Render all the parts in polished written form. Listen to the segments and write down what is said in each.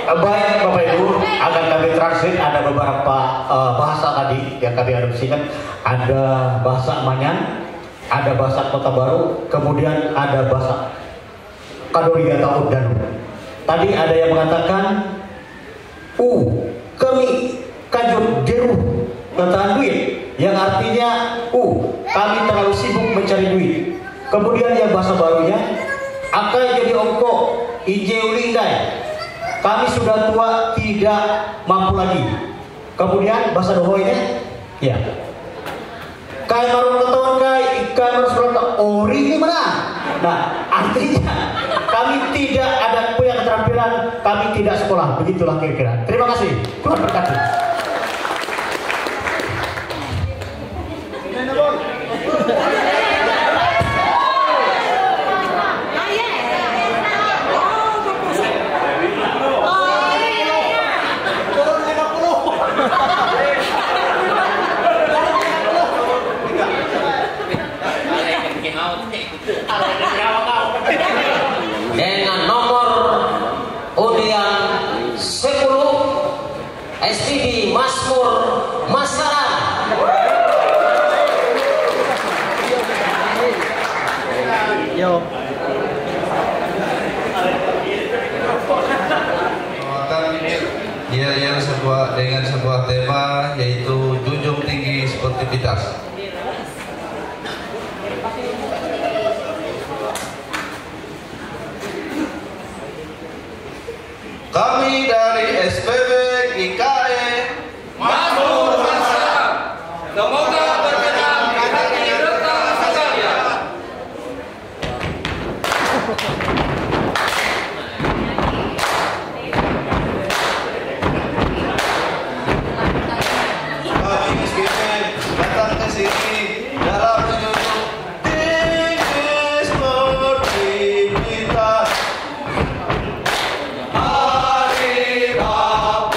Baik Bapak Ibu, akan kami translate ada beberapa bahasa tadi yang kami adopsikan. Ada bahasa Manyan, ada bahasa Kota Baru, kemudian ada bahasa Kadori atau Udanu. Tadi ada yang mengatakan kami kajut deru tentang duit, yang artinya kami terlalu sibuk mencari duit. Kemudian yang bahasa barunya akai jadi ongko ije ulindai, kami sudah tua tidak mampu lagi. Kemudian bahasa Dohoinya ya kai marun ketawan kai marun surat ori ini mana. Nah artinya kami tidak ada punya keterampilan, kami tidak sekolah. Begitulah kira-kira. Terima kasih, Tuhan berkati. Dengan nomor undian 10 SPB Masmur Masalah. Yo. Dia yang dengan sebuah tema yaitu junjung tinggi sportivitas. Kami dari SPB IKE Masmur Masalah, semoga berkenan di hati rekan sekalian. Kami SPB datang ke sini dalam menjunjung tinggi sportivitas. Hari Bapak.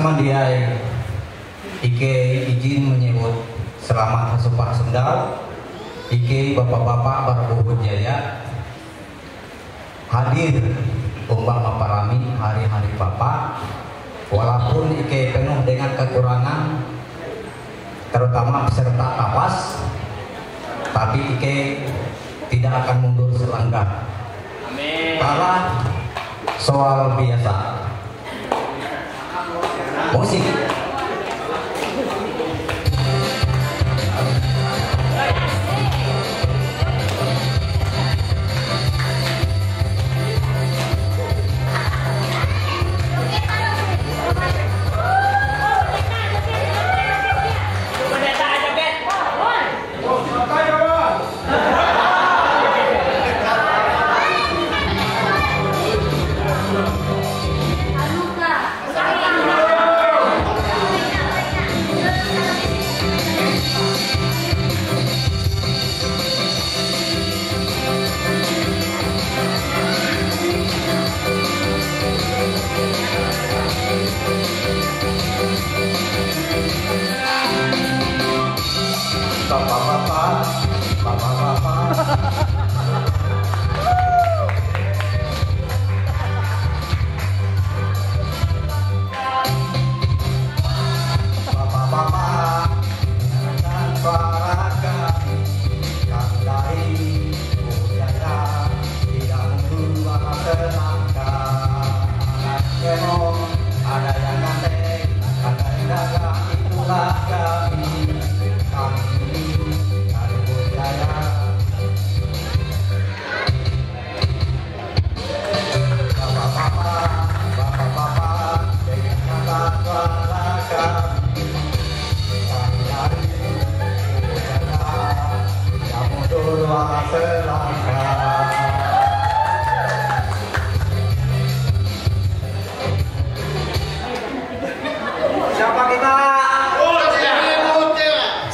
samandiai Ike izin menyebut selamat Hasupah Sendal. Ike bapak-bapak berbuhut jaya hadir umpama parami hari-hari bapak, walaupun Ike penuh dengan kekurangan terutama peserta tapas, tapi Ike tidak akan mundur selangkah. Kalah soal biasa. Musik.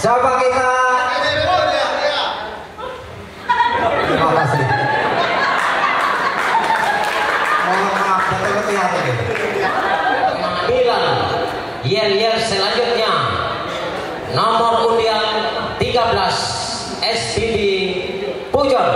Siapa kita? Terima kasih. Mohon maaf, Pengambilan yel-yel selanjutnya nomor undian 13 SPB Pujon.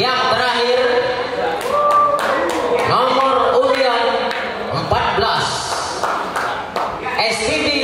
Yang terakhir nomor undian 14 SPB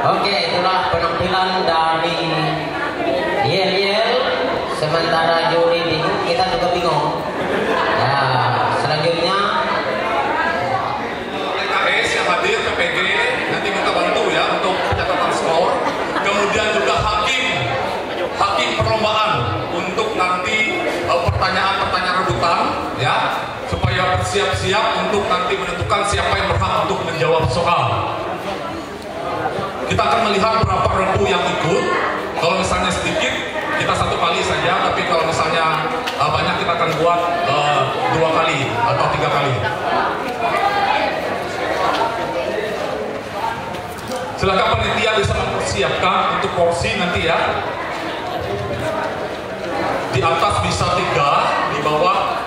Oke, itulah penampilan dari Yel-Yel. Sementara juri bingung, kita juga bingung. Ya, selanjutnya PKS yang hadir, PPG, nanti kita bantu ya untuk pencatatan skor. Kemudian juga hakim perlombaan untuk nanti pertanyaan-pertanyaan rebutan ya, supaya bersiap-siap untuk nanti menentukan siapa yang berhak untuk menjawab soal. Kita akan melihat berapa regu yang ikut. Kalau misalnya sedikit, kita 1 kali saja. Tapi kalau misalnya banyak, kita akan buat 2 kali atau 3 kali. Silakan panitia bisa mempersiapkan untuk porsi nanti ya. Di atas bisa 3, di bawah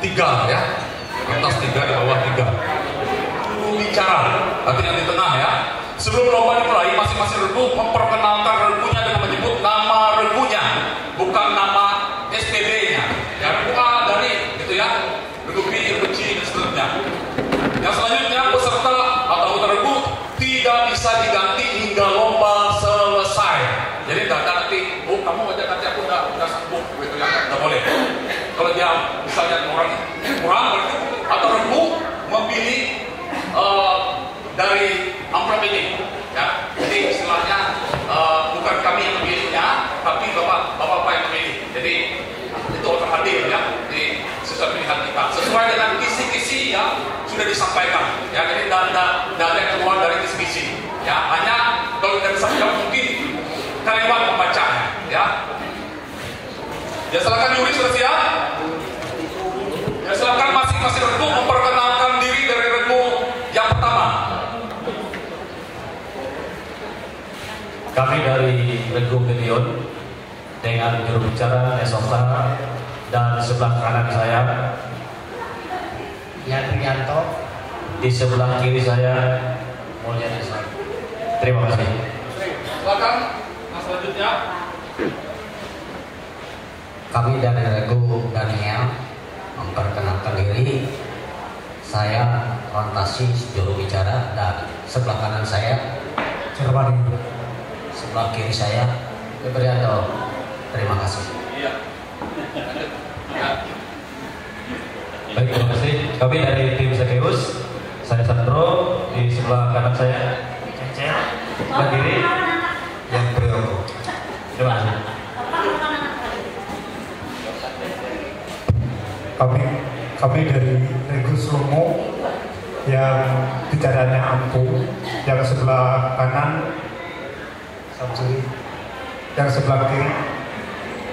3 ya. Atas 3, di bawah 3. Bicara, artinya di tengah ya. Sebelum lomba dimulai, masing-masing regu memperkenalkan regunya dengan menyebut nama regunya, bukan nama SPB-nya. Ya, regu A dari gitu ya, regu B, regu C dan seterusnya. Yang selanjutnya, peserta atau regu tidak bisa diganti hingga lomba selesai. Jadi nggak ada nanti, oh kamu aja nanti aku udah sanggup gitu ya, nggak boleh. Kalau dia misalnya orang kurang atau regu memilih dari amplop ini ya, jadi istilahnya bukan kami yang memilihnya, tapi bapak-bapak yang memilih. Jadi itu akan hadir ya di sesuai pilihan kita sesuai dengan kisi-kisi yang sudah disampaikan ya. Jadi tidak ada yang keluar dari kisi-kisi ya, hanya kalau tidak bisa menjawab mungkin karyawan membacanya ya. Ya silakan juri sudah siap. Ya silakan masing-masing regu memperkenalkan diri dari regu yang pertama. Kami dari Regu Gideon dengan juru bicara Nesosa, dan sebelah kanan saya Yanto, di sebelah kiri saya Mulia Desa. terima kasih. Silakan. Nah selanjutnya Kami dari Regu Daniel memperkenalkan diri. Saya Rantasi juru bicara, dan sebelah kanan saya Cerwani. sebelah kiri saya Febrianto. Terima kasih. iya. Baik, terima kasih. Kami dari tim Sekeus, saya Sandro, di sebelah kanan saya Cecel, sebelah kiri yang Priyogo. Terima kasih. Kami dari Regu Slomo yang bicaranya Ampung, yang sebelah kanan Samsuri, yang sebelah kiri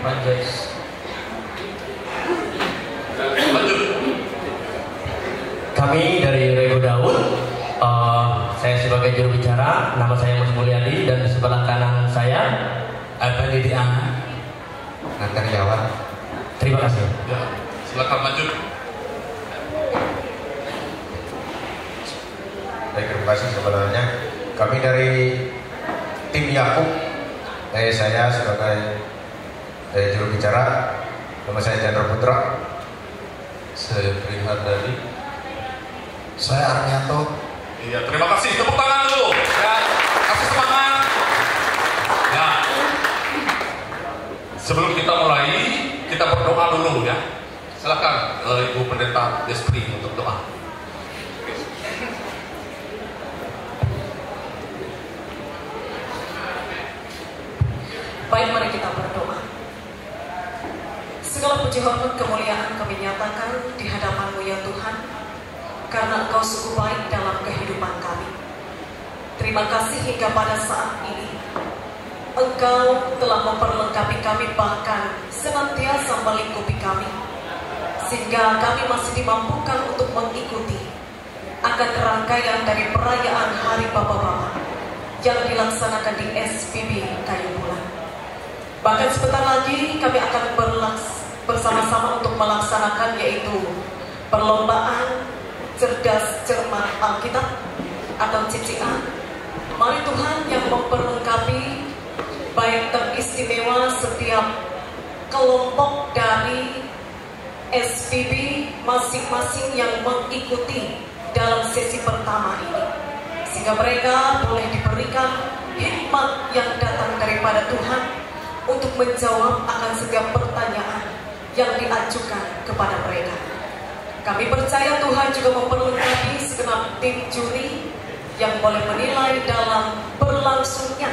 Panjais. Kami dari Regu Daud, saya sebagai juru bicara, nama saya Mas Mulyadi, dan di sebelah kanan saya Alfandi Diana, Natariawan. terima kasih. Ya, silakan lanjut. Baik, terima kasih sebenarnya. Kami dari tim Yakub, saya sebagai juru bicara, nama saya Chandra Putra. Saya Prihan Dadi. Saya Armianto. Iya, terima kasih. Tepuk tangan dulu. Ya, kasih semangat. Ya. Sebelum kita mulai, kita berdoa dulu ya. Silakan Ibu Pendeta Despri untuk doa. Baik, mari kita berdoa. Segala puji hormat kemuliaan kami nyatakan di hadapan-Mu ya Tuhan, karena Engkau sungguh baik dalam kehidupan kami. Terima kasih hingga pada saat ini Engkau telah memperlengkapi kami, bahkan senantiasa melingkupi kami, sehingga kami masih dimampukan untuk mengikuti akan rangkaian dari perayaan Hari Bapak-Bapak yang dilaksanakan di SPB Kayu Bulan. Bahkan sebentar lagi kami akan bersama-sama untuk melaksanakan yaitu perlombaan cerdas cermat Alkitab atau CCA. Mari Tuhan yang memperlengkapi baik teristimewa setiap kelompok dari SPB masing-masing yang mengikuti dalam sesi pertama ini, sehingga mereka boleh diberikan hikmat yang datang daripada Tuhan untuk menjawab akan setiap pertanyaan yang diajukan kepada mereka. Kami percaya Tuhan juga memperlengkapi segenap tim juri yang boleh menilai dalam berlangsungnya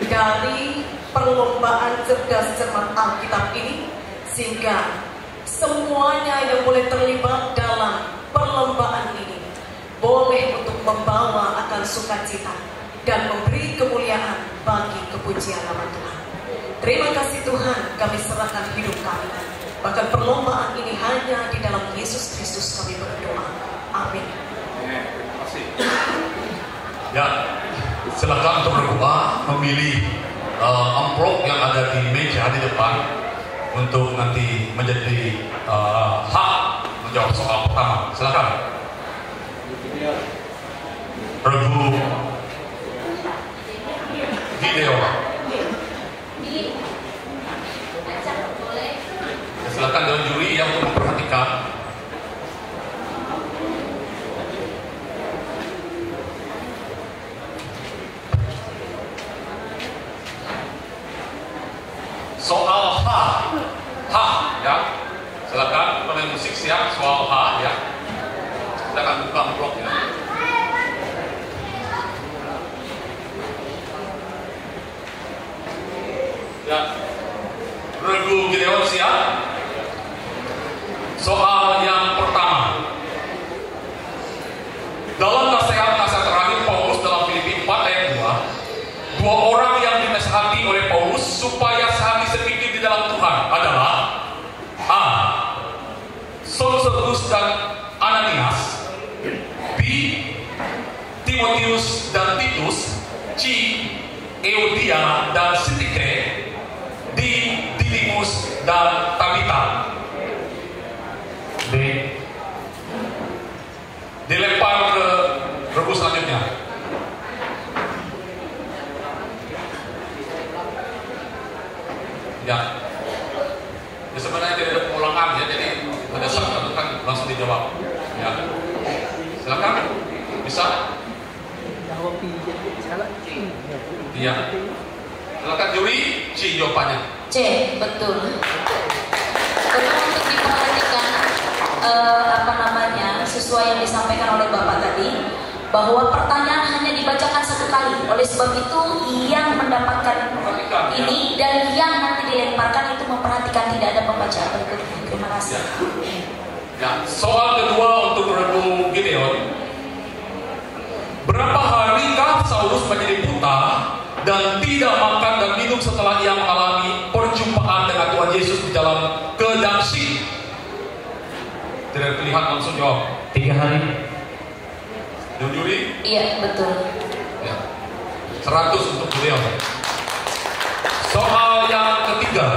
dari perlombaan cerdas cermat Alkitab ini, sehingga semuanya yang boleh terlibat dalam perlombaan ini boleh untuk membawa akan sukacita dan memberi kemuliaan bagi kepujian nama Tuhan. Terima kasih Tuhan, kami serahkan hidup kami. Bahkan perlombaan ini hanya di dalam Yesus Kristus kami berdoa. Amin. Terima kasih. Ya, silakan untuk berdoa, memilih amplop yang ada di meja di depan untuk nanti menjadi hak menjawab soal pertama. Silakan. Regu Gideon. Silakan dewan juri yang untuk memperhatikan. Soal H ya. Silakan pemain musik siap soal H ya. Silakan buka amplop ya. Ya. Regu Gideon siap. Soal yang pertama. Dalam nasihat-nasihat terakhir Paulus dalam Filipi 4 ayat 2, dua orang yang dinasihati oleh Paulus supaya sehati sepikir di dalam Tuhan adalah A. Sosthenes dan Ananias, B. Timotius dan Titus, C. Euodia dan Sintike, D. Didimus dan Tabita. D. Dilempar ke regu selanjutnya. Ya. Ya sebenarnya tidak ada pengulangan ya, jadi pada saat tentukan langsung dijawab. Ya. Silakan. Bisa? Iya. Silakan juri, C jawabannya. C, betul. Perlu untuk diperhatikan sesuai yang disampaikan oleh Bapak tadi, bahwa pertanyaan hanya dibacakan satu kali. Oleh sebab itu yang mendapatkan ini dan yang nanti dilemparkan itu memperhatikan, tidak ada pembacaan berikutnya. Terima kasih. Ya, soal kedua untuk regu Gideon. Berapa harikah Saulus menjadi buta dan tidak makan dan minum setelah ia mengalami perjumpaan dengan Tuhan Yesus di dalam ke Damsyik? Tidak terlihat, langsung jawab. 3 hari. Juri? Iya, betul. Ya. 100 untuk beliau. Soal yang ketiga.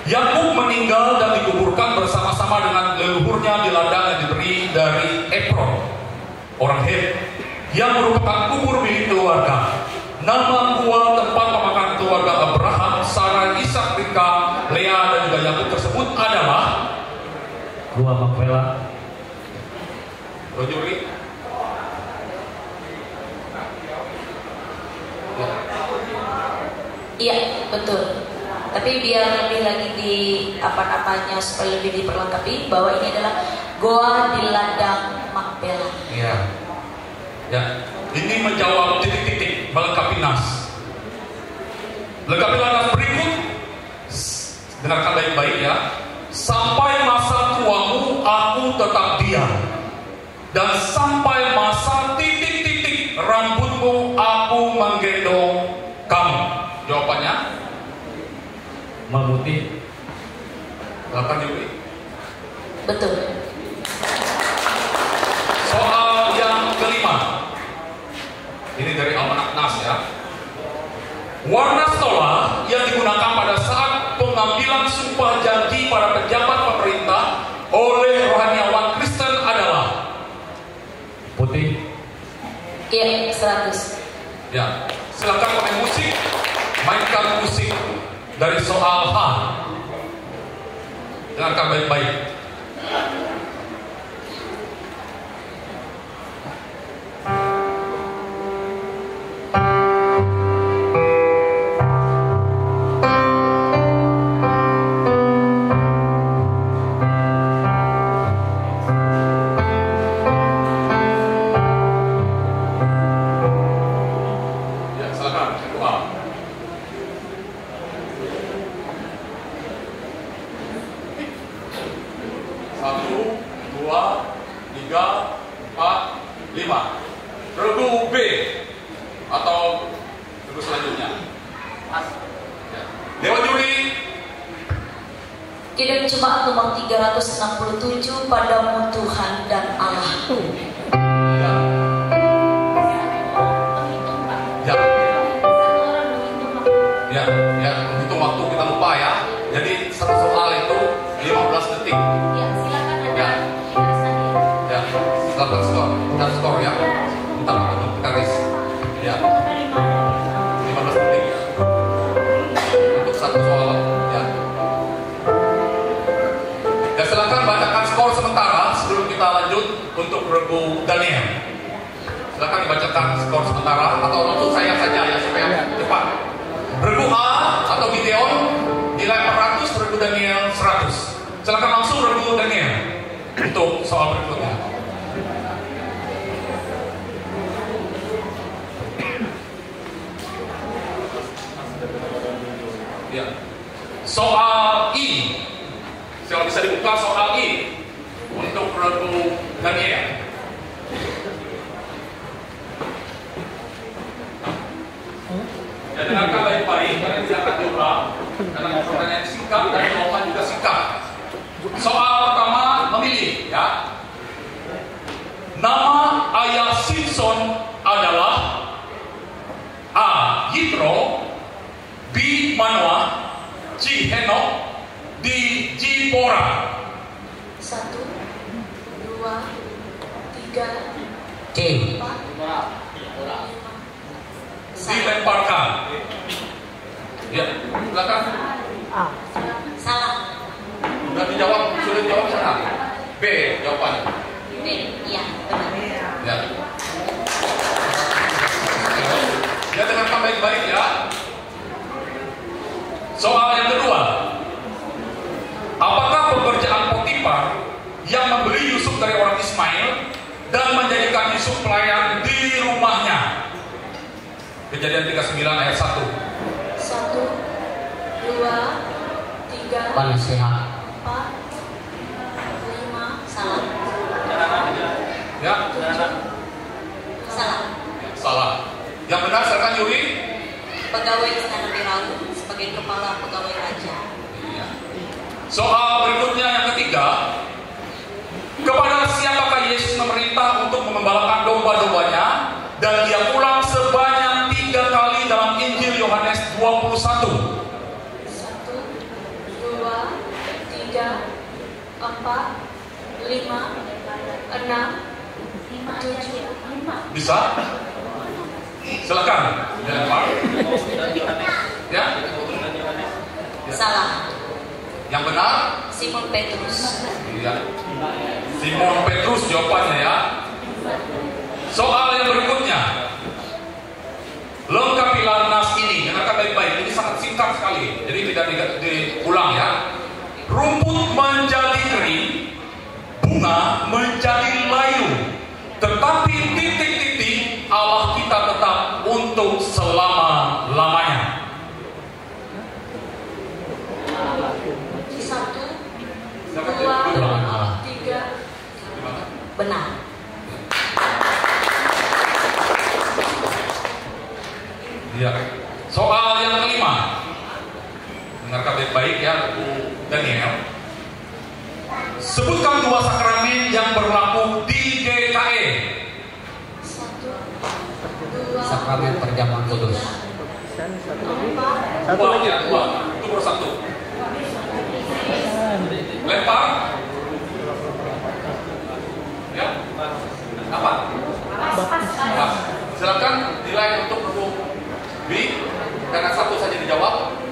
Yakub meninggal dan dikuburkan bersama-sama dengan leluhurnya di ladang yang diberi dari Efron, orang Het, yang merupakan kubur milik keluarga. Nama gua tempat pemakaman keluarga Abraham, Sarah, Ishak, Ribka, Lea dan juga Yakub tersebut adalah Gua Makpela. Juri. Iya, betul. Tapi biar lebih lagi di apa-apanya supaya lebih diperlengkapi bahwa ini adalah goa di ladang Makpela. Iya. Ya, ini menjawab titik-titik melengkapi nas. Lengkapilah nas berikut. Dengarkan baik-baik ya. Sampai masa tuamu aku tetap diam, dan sampai masa titik-titik rambutmu aku menggendong kamu. Jawabannya Mamuti. Silakan Juri. Betul. Soal yang kelima. Ini dari Almanak Nas ya. Warna stola musik dari soal H. Dengarkan baik-baik. Regu B atau regu selanjutnya. Dewan juri. Kirim jemaat nomor 367 padamu Tuhan dan Allahku. Ya, hitung waktu kita lupa ya. Jadi satu soal itu 15 detik. Ya, silakan Anda. Ya, silakan skor ya. Bentar, untuk garis. Ya. 15 detik. Untuk satu soal ya. Ya, silakan bacakan skor sementara sebelum kita lanjut untuk regu Daniel. Silakan dibacakan skor sementara atau untuk saya saja ya supaya cepat. Regu A atau Gideon nilai 400, regu Daniel 100. Silakan langsung regu Daniel untuk soal berikutnya. Ya. Soal I. Kalau bisa dibuka soal I untuk regu Daniel. Ya, dengarkan baik-baik, karena tidak akan diulang. Karena pertanyaan singkat dan jawaban juga singkat. Soal pertama memilih, ya. Nama ayah Simpson adalah A. Yitro, B. Manoah, C. Henok, D. Jipora. 1, 2, 3, C. 4. Dilemparkan. Ya, silakan. Salah. Sudah dijawab, sudah dijawab sana. B jawabannya. B, iya benar. Ya. Ya, dengarkan baik-baik ya. Soal yang kedua. Apakah pekerjaan Potifar yang membeli Yusuf dari orang Ismail dan menjadikan Yusuf pelayan di rumahnya? Kejadian 39 ayat 1. 1, 2, 3, Penasehat. 4, 5, salah. Ya, Salah. salah. Yang benar silakan Yuri. Pegawai istana Firaun sebagai kepala pegawai raja. Iya. Soal berikutnya yang ketiga. Kepada siapakah Yesus memerintah untuk mengembalakan domba-dombanya dan dia pulang sebanyak 3 kali dalam Injil Yohanes 21. 1, 2, 3, 4, 5, 6, 7, 5. Bisa? Silakan. Ya, Pak. Ya. Salah. Yang benar? Simon Petrus. Iya. Simon Petrus jawabannya ya. Soal yang berikutnya. Lengkapilah nas ini. Dengarkan baik-baik. Ini sangat singkat sekali. Jadi tidak diulang ya. Rumput menjadi kering, bunga menjadi layu, tetapi titik-titik Allah kita tetap untuk selama-lamanya. 1, 2, 3. Benar. Ya. Soal yang kelima. Dengarkan baik-baik ya, Bu Daniel. Sebutkan 2 sakramen yang berlaku di GKE. 1, 2, Sakramen perjamuan kudus. 4. Dua ya, 2. Itu baru 1. Lempar. Ya. Apa? Pas. Silakan nilai untuk regu B karena 1 saja dijawab.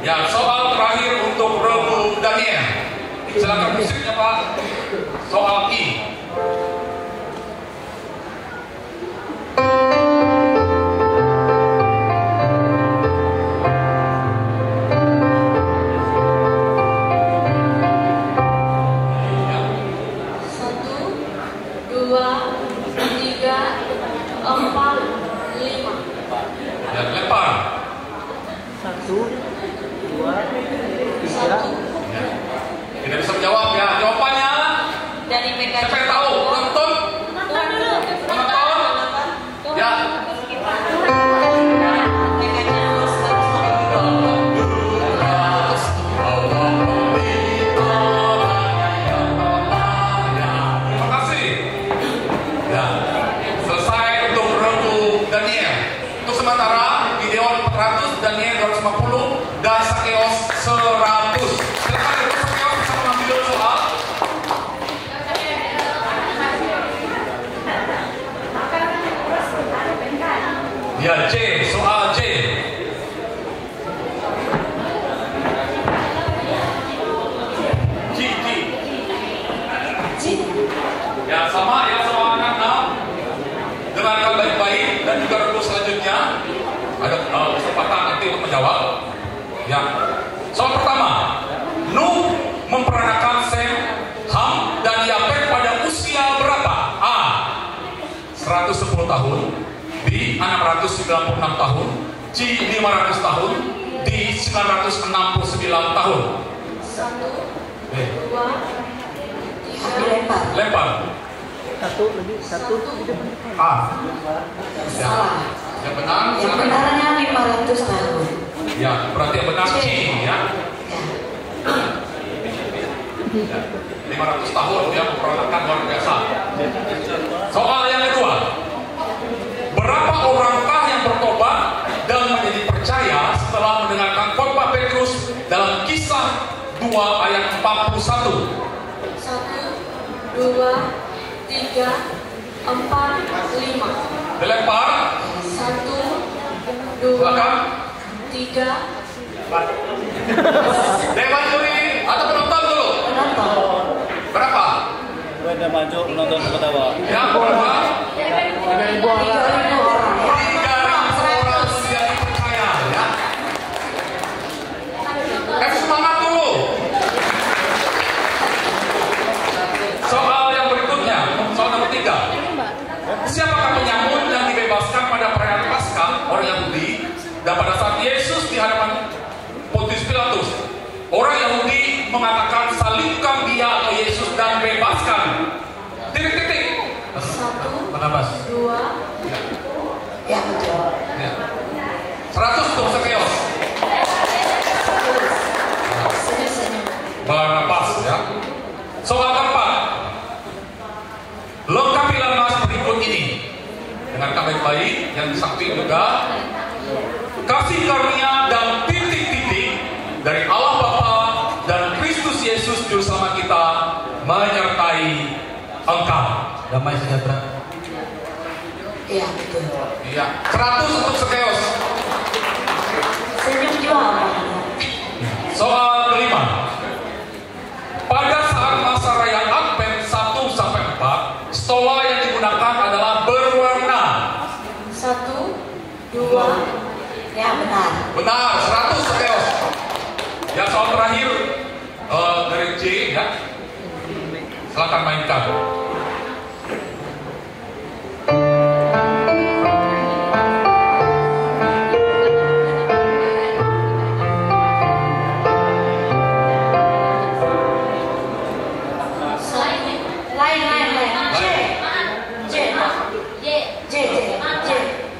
Ya, soal terakhir untuk Regu Daniel. Silakan musiknya Pak. Soal I. Tidak bisa menjawab ya. Jawabannya dari PKJ. siapa yang tahu? Penonton? Penonton? Ya. PKJ nomor 182. Terima kasih. Ya. Selesai untuk Regu Daniel. Untuk sementara Gideon 400, Daniel 250 dan Sakeos 100. Silakan untuk Sakeos bisa mengambil soal. Ya, J, soal J. Ya, sama anak-anak. Dengarkan baik-baik dan juga regu selanjutnya. Ada kesempatan nanti untuk menjawab. Ya. Soal pertama, Nuh memperanakan Sem, Ham, dan Yafet pada usia berapa? A. 110 tahun, B. 696 tahun, C. 500 tahun, D. 969 tahun. 1, 2, 3. Lempar. Satu di depan. A. Salah. Yang benar, Yang silakan. benarnya 500 tahun. Ya, berarti yang benar C, ya. Ya. 500 tahun dia memperanakan luar biasa. Soal yang kedua, berapa orangkah yang bertobat dan menjadi percaya setelah mendengarkan khotbah Petrus dalam Kisah 2 ayat 41? 1, 2, 3, 4, 5. Dilempar. 1, 2, Silakan. 3. Dewan juri atau penonton dulu. Berapa? Udah maju nonton ketawa. Ya, berapa? 3.000 orang. 3.000 orang yang percaya, ya. Semangat dulu. Soal yang berikutnya, soal nomor 3. Siapakah penyamun yang dibebaskan pada perayaan Paskah orang Yahudi dan pada saat Yesus di hadapan Pontius Pilatus? Orang Yahudi mengatakan salibkan dia atau Yesus dan bebaskan. Titik-titik. 1, Barnabas. 2. Ya, betul. Ya. 100 untuk Sakeos. Barnabas, ya. Soal keempat. Lengkapilah mas berikut ini. Dengarkan baik-baik yang di samping juga. Kasih karunia dan titik-titik dari Allah Bapa dan Kristus Yesus Juru Selamat kita menyertai engkau. Damai sejahtera. Iya, betul. Iya. 100 untuk Sakeos. Senyum juga apa? Soal kelima. Pada saat masa raya Advent 1-4, stola yang digunakan adalah berwarna. 1, 2. Ya, benar. Benar, 100 Sakeos. Ya, soal terakhir dari C, ya. Silakan mainkan.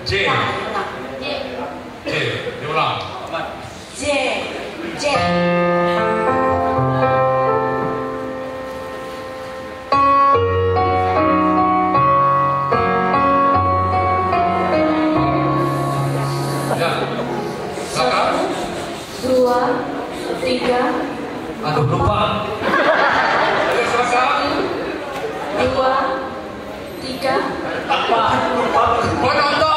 J. Diulang. J. Ya. Silakan. 2, 3. Aduh, lupa. Ayo silakan. 2, 3. Penonton.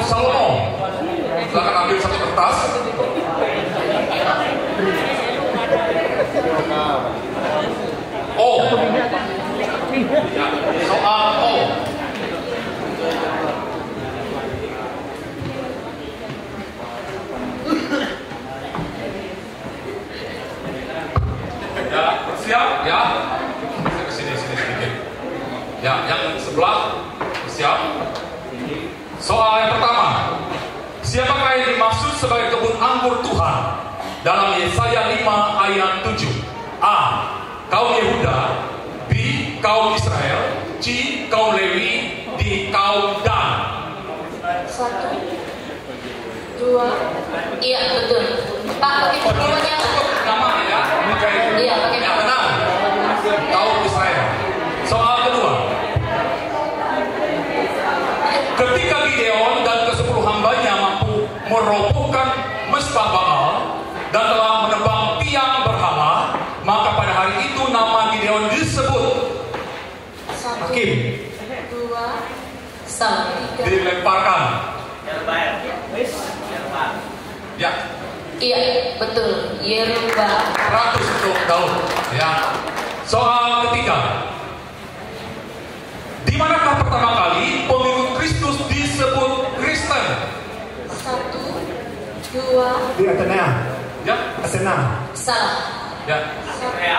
Salomo. Silakan ambil satu kertas. O. Ya, soal O. Ya, siap ya. Sini sedikit. Ya, yang sebelah siap. Soal yang pertama. Siapakah yang dimaksud sebagai kebun anggur Tuhan dalam Yesaya 5 ayat 7? A. Kaum Yehuda. B. Kaum Israel. C. Kaum Lewi. D. Kaum Dan. 1, 2, iya betul. Pak, pakai bawahnya. Nama ya. Iya, pakai yang benar. Kaum Israel. Soal kedua. Ketika Gideon dan ke-10 hambanya mampu merobohkan mesbah Baal dan telah menebang tiang berhala, maka pada hari itu nama Gideon disebut 1, Hakim. 2, 3. Dilemparkan. Ya, Iya, betul. Yerubah. 100 untuk Daud. Ya. Soal ketiga. Di manakah pertama kali pengikut Kristus disebut Kristen? 1, 2. Di Athena. Ya, Athena. Salah. ya, ya,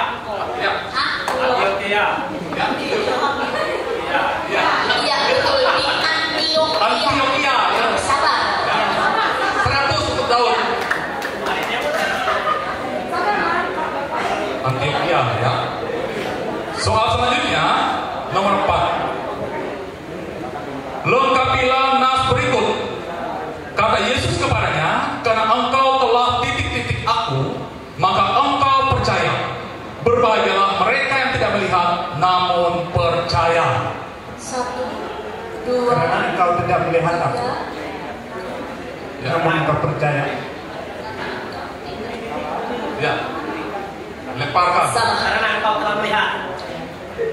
Hah? ya, ya. Iya, betul. Di Antioquia. Antioquia. Ya. Sabar. 100 untuk Daud. Antioquia ya. Soal selanjutnya nomor 4. Lengkapilah nas berikut. Kata Yesus kepadanya, karena engkau telah titik-titik aku, maka engkau percaya. Berbahagialah mereka yang tidak melihat namun percaya. 1, 2, Karena engkau tidak melihat aku, 3. Ya. namun engkau percaya. Ya. Lemparkan. Salah. Karena engkau telah melihat.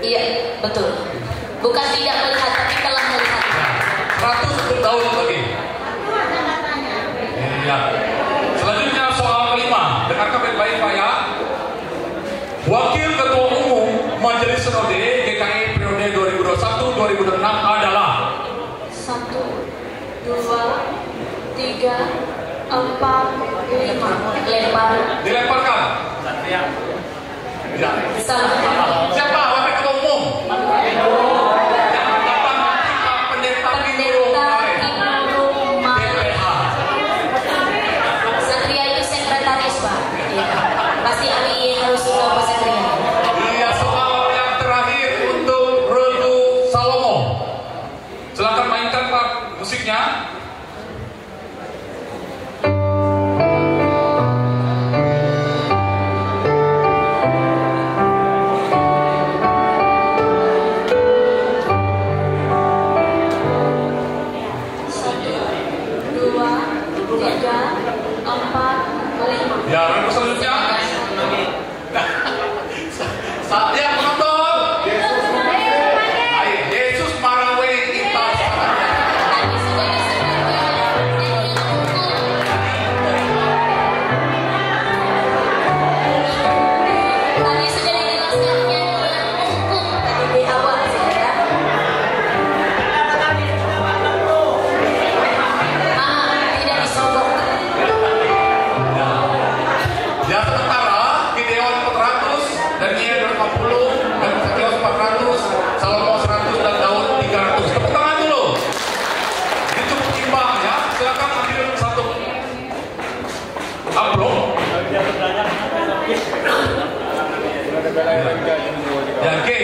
Iya, betul. Bukan tidak melihat, tapi telah melihat. 100 untuk Daud lagi. Ya. Selanjutnya soal kelima. Dengarkan baik-baik Pak ya. Wakil Ketua Umum Majelis Sinode GKI periode 2021-2026 adalah 1, 2, 3, 4, 5. Lempar. dilemparkan. Satria. Ya. Salah. Siapa wakil ketua umum? Yang mendapat pendeta Binurung DPH. Satria itu sekretaris, Pak. Iya. Pasti Ali harus tahu Pak Satria. Iya, soal yang terakhir untuk Regu Salomo. Silakan mainkan Pak musiknya. Ya, regu selanjutnya. Saya penonton. Ayo, Yesus Marawe kita. Tadi sudah dijelaskan nyanyian hukum tadi di awal ya. Tidak disogok. Ya, sementara Gideon 400, Daniel 50, dan Sakeus 400, Salomo 100 dan Daud 300. Tepuk tangan dulu. Ini cukup imbang ya. Silakan ambil satu amplop. Ya, oke.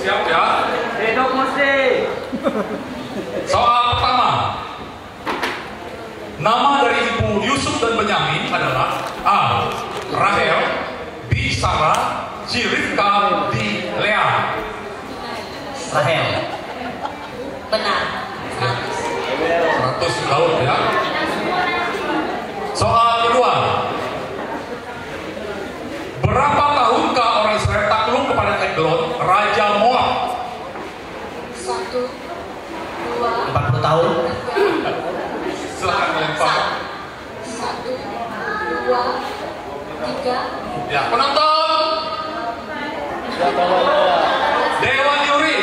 Siap ya. Hidup mesti. Soal pertama. Nama dari ibu Yusuf dan Benyamin adalah A. Rahel, B. Sarah, C. Rivka, D. Lea. Rahel. Benar. 100 Daud ya. Soal kedua. 3. Ya, penonton. Dewan Juri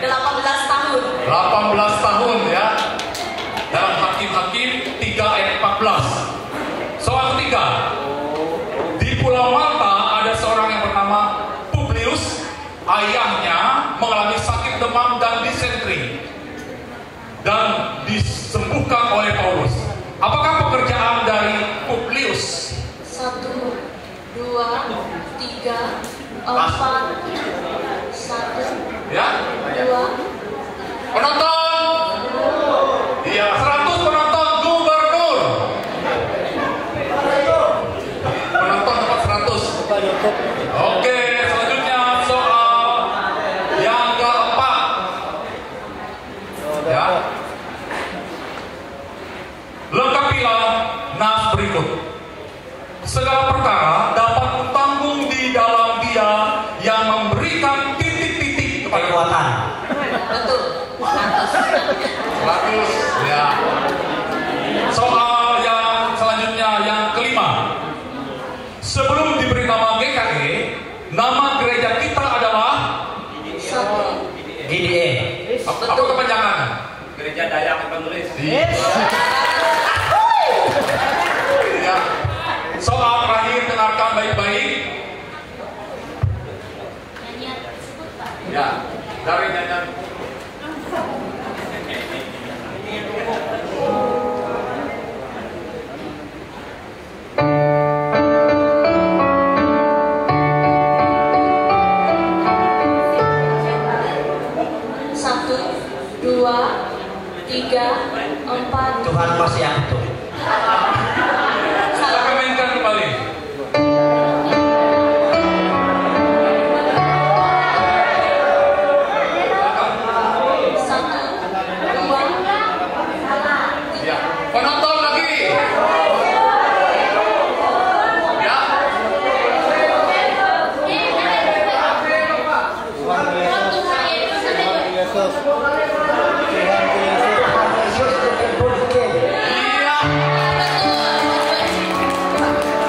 18 tahun. 18 tahun ya. Dalam Hakim-Hakim 3 ayat 14. Soal ketiga. Di Pulau Malta ada seorang yang bernama Publius. Ayahnya mengalami sakit demam dan disentri dan disembuhkan oleh Paulus. Apakah pekerjaan dari Publius? 1, 2, 3, 4. 1, Ya, 2. penonton. Iya, 100 penonton gubernur. Penonton dapat 100. Oke, selanjutnya soal yang keempat. Ya. Lengkapilah nas berikut. Segala perkara dapat ditanggung di dalam Dia yang memberikan titik-titik kepada Kekuatan. Betul. 100. Ya. Soal yang selanjutnya yang kelima. Sebelum diberi nama GKE, nama gereja kita adalah 1. GDE. apa kepanjangan? Gereja Dayak penulis. Ya. Soal terakhir, dengarkan baik-baik. Nyanyian tersebut, Pak. Ya, dari nyanyian. Satu, 2, 3, 4. Tuhan masih aktif. Silakan mainkan kembali. Satu, 2. Ya, penonton lagi. Ya, iya.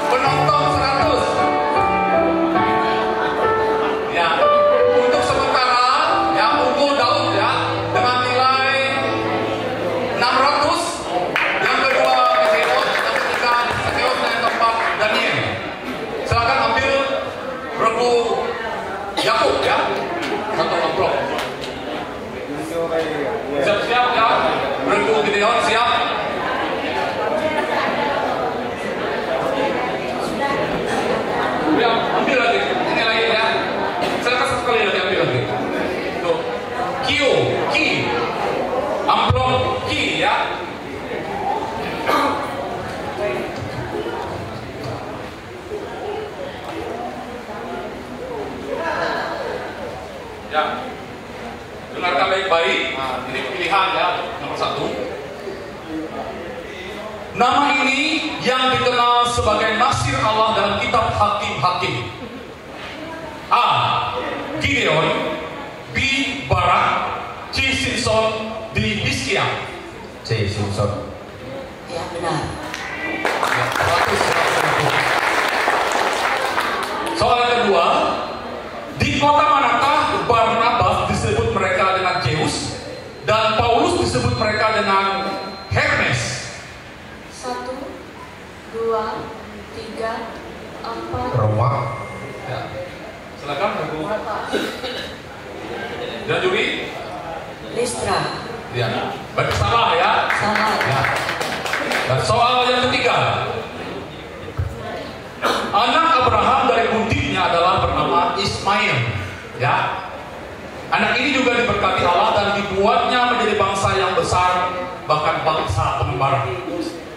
Penonton 100. Ya, untuk sementara ya unggul Daud ya dengan nilai 600. Yang kedua Gedeon, yang ketiga Zedeus, dan yang keempat Daniel. Silakan ambil regu Yakub ya. Satu amplop. Siap-siap ya. Regu Gedeon siap. Ya, ambil lagi. Ini lagi ya. Silakan sekali lagi ambil lagi. Tuh. Q, key. Amplop key ya. Ya. Dengarkan baik-baik. Nah, ini pilihan ya, nomor 1. Nama ini yang dikenal sebagai Nasir Allah dalam kitab Hakim-Hakim. A. Gideon. B. Barak. C. Simpson. D. Hizkia. C. Simpson. Ya benar. Ya, 100. Soal yang kedua, di kota manakah Barnabas disebut mereka dengan Zeus dan Paulus disebut mereka dengan Hermes? 1, 2, 3, 4. Roma. Ya. Silakan Ibu. Dan Juri? Listra. Ya. Berarti salah ya. Salah. Ya. Dan soal yang ketiga, anak Abraham dari pundiknya adalah bernama Ismail. Ya. Anak ini juga diberkati Allah dan dibuatnya menjadi bangsa yang besar, bahkan bangsa pengembara.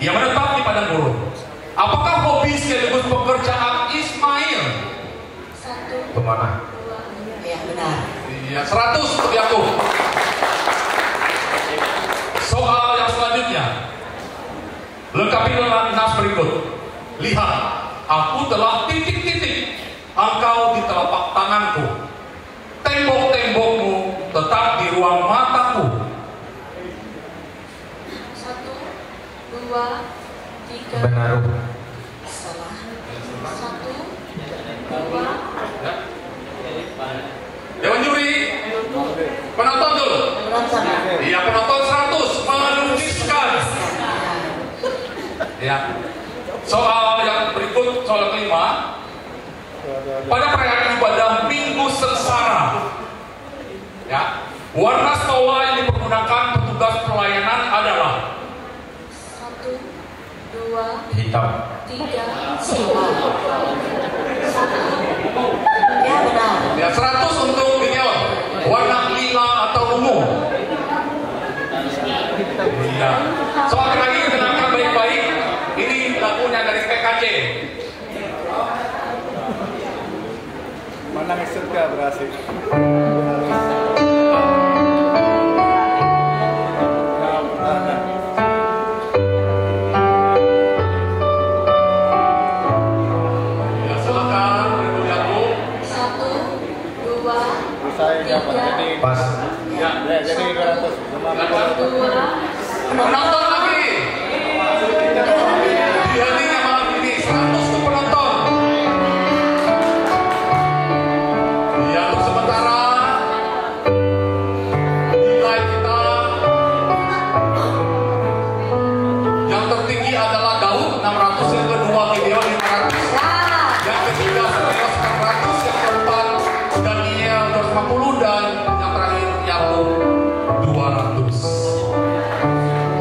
Ia menetap di padang gurun. Apakah hobi sekaligus pekerjaan Ismail? 1, Pemanah. 2. Ya benar. Iya, 100 untuk Yakub. Soal yang selanjutnya, lengkapi dengan nas berikut. Lihat, aku telah titik-titik engkau di telapak tanganku. Tembok-tembokmu tetap di ruang mataku. 1, 2, 3. Benaru. Salah. 1, Soal yang berikut, soal kelima. Pada perayaan ibadah Minggu Sengsara, ya, warna stola yang dipergunakan petugas pelayanan adalah 1, 2, Hitam. 3, silver. Ya benar. ya 100 untuk Gideon. Warna lila atau ungu. Iya. Soal terakhir, dengarkan baik-baik. Ini lagunya dari PKJ. Mana surga berhasil. Ya, silakan beribu-ribu. 1, 2, Saya dapat jadi Pas. Ya. jadi 200. 2. Penonton lagi. Di harinya malam ini 100 untuk penonton. Ya, untuk sementara nilai kita yang tertinggi adalah Daud 600, yang kedua Gideon 500, yang ketiga Samuel 400, yang keempat Daniel 250, dan yang terakhir Yakub 200.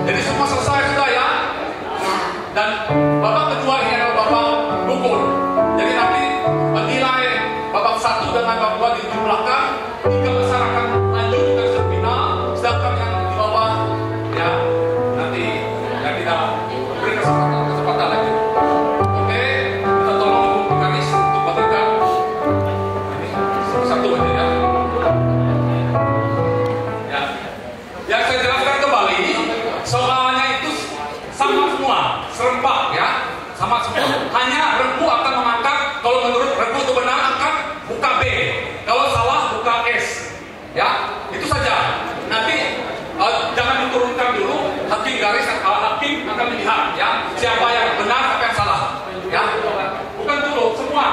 Jadi semua selesai sudah ya. Dan babak kedua ini adalah babak rukun. Jadi nanti nilai babak 1 dan babak 2 dijumlahkan, 3 besar akan lanjut ke semifinal, sedangkan yang di bawah ya nanti yang tidak beri kesempatan lagi. Oke, kita tolong Ibu Karis untuk bagikan ini satu aja ya. Ya, yang saya jelaskan kembali, soalnya itu sama semua, serempak ya, sama semua. Hanya regu akan mengangkat, kalau menurut regu itu benar, angkat buka B, kalau salah buka S, ya, itu saja. Nanti jangan diturunkan dulu, hakim garis, hakim akan melihat ya siapa yang benar, siapa yang salah, ya, bukan dulu semua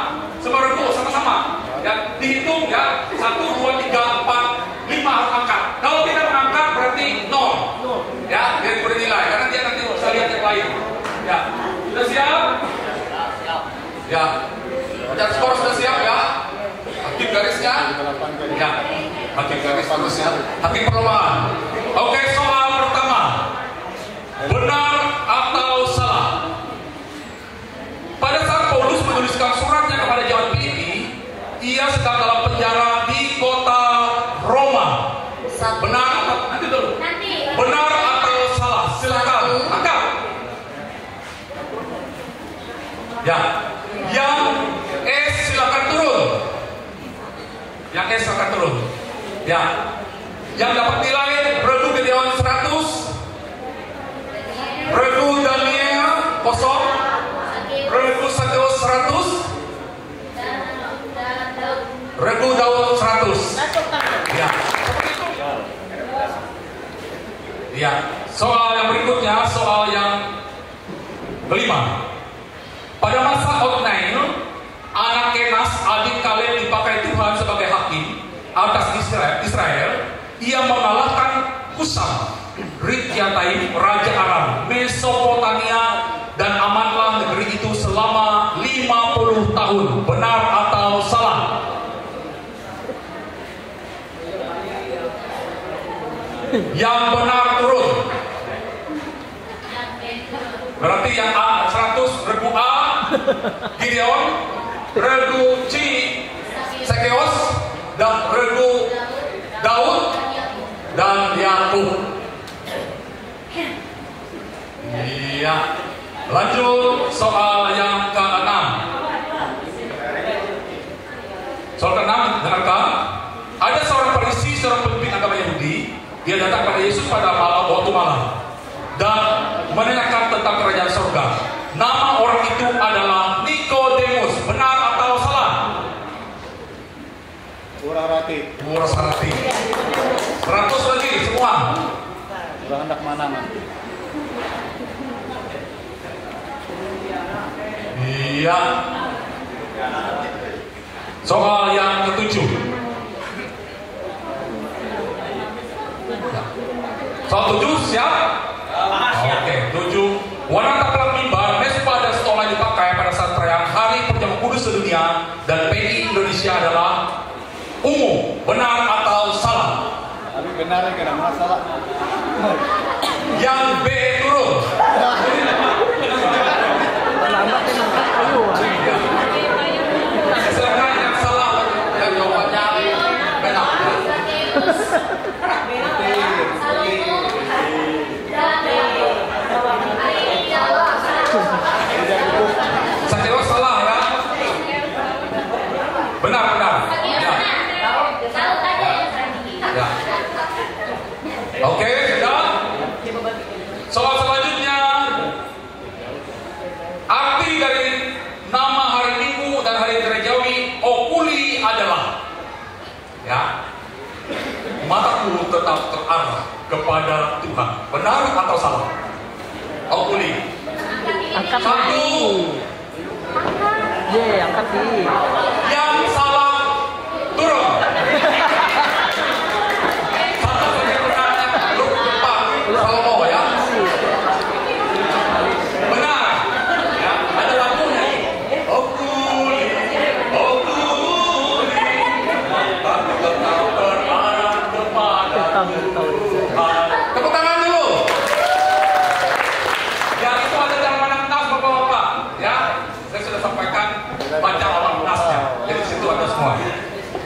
regu sama-sama, ya, dihitung ya 1, 2, 3, 4, 5 harus angkat. Kalau tidak mengangkat berarti 0, ya, dia diberi nilai karena dia nanti bisa lihat yang lain. Ya, sudah siap? Ya, dan skor sudah siap ya? Hakim garisnya? Ya, hakim garis bagus ya. Hakim perlombaan. Oke, soal pertama. Benar atau salah? Pada saat Paulus menuliskan suratnya kepada jemaat Filipi, ia sedang dalam penjara di kota Roma. Benar atau nanti dulu? Benar atau salah? Silakan angkat. Ya, yang S silakan turun. Yang S silakan turun. Ya, yang dapat nilai regu Gideon 100, regu Daniel 0, regu Sakeus 100, regu Daud 100. Ya. Ya, soal yang berikutnya, soal yang kelima. Pada masa Otniel, anak Kenas, adik Kaleb dipakai Tuhan sebagai hakim atas Israel. Ia mengalahkan Husam, Rikyataim, Raja Aram, Mesopotamia, dan amanlah negeri itu selama 50 tahun. Benar atau salah? Yang benar turun. Berarti yang A 100 regu A Gideon, regu C Sakeus, dan regu Daud dan Yakub. Iya. Lanjut soal yang ke-6. Soal ke-6, dengarkan. Ada seorang Farisi, seorang pemimpin agama Yahudi. Dia datang pada Yesus pada waktu malam dan menanyakan tentang kerajaan surga. Nama orang itu adalah Nikodemus. Benar atau salah? Kurang rati. Murah sarati. 100 lagi semua. Kurang hendak mana man. Iya. Soal yang ke-7. Soal 7 siap? Oke, 7. Wanita dalam mimbar, mesbah dan stola di dan PI Indonesia adalah umum. Benar atau salah? Tapi benar kena masalah. Yang B turun. Silakan yang salah dan jawabannya benar. Sakeo salah ya. Benar. Ya. Oke, sudah. Soal selanjutnya, arti dari nama hari Minggu dan hari gerejawi Okuli adalah, ya, mataku tetap terarah kepada Tuhan. Benar atau salah? Okuli. Satu. Angkat di. Yang salah turun. Satu saja benarnya, lu depan, Salomo ya. Benar. Ya, ada lagunya. Okuli, aku tetap berarah kepada Tuhan. Tepuk tangan dulu. Ya, itu ada dalam Nas, Bapak-bapak. Ya, saya sudah sampaikan baca alam nasnya. Jadi di situ ada semua.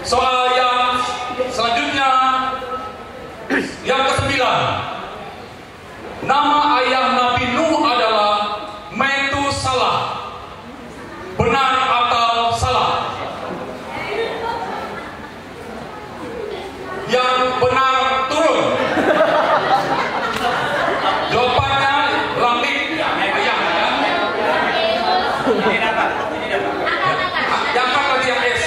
Soal yang selanjutnya, yang ke-9. Nama ayah Nabi Nuh adalah Metusalah. Benar atau salah? Yang benar turun. Jawabannya Lamik ayah ya. Yang kan tadi yang S.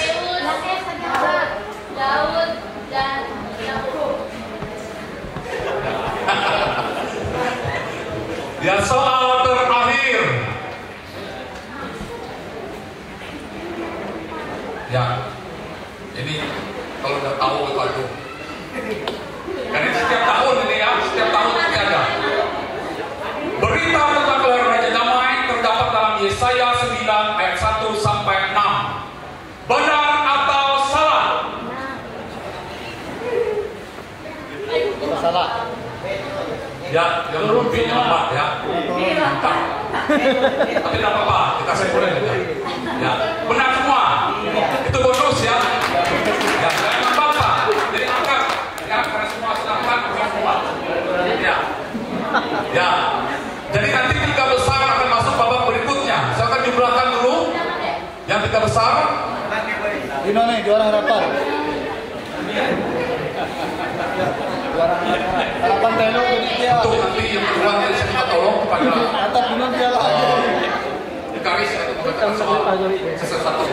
Daud dan Yakub. Ya, soal terakhir. Ya, ini kalau udah tahu itu aduh. Karena setiap tahun ini ya, setiap tahun pasti ada. Berita tentang kelahiran Raja Damai terdapat dalam Yesaya 9 ayat 1 sampai 6. Benar atau salah? Salah. Ya, yang lebihnya lemah ya. Mantap. Tapi tidak apa-apa, kita simpulin aja. Ya, benar semua. Itu bonus ya. Ya, jangan apa-apa. Jadi angkat. Ya, karena semua sudah angkat, semua. Ya. Ya. Jadi nanti 3 besar akan masuk babak berikutnya. Silakan jumlahkan dulu. Yang 3 besar. Dino nih juara harapan. Harapan Telo dia. Untuk nanti yang kedua nanti saya minta tolong kepada Atap Dino dia lah. Karis atau mengatakan soal sesuatu.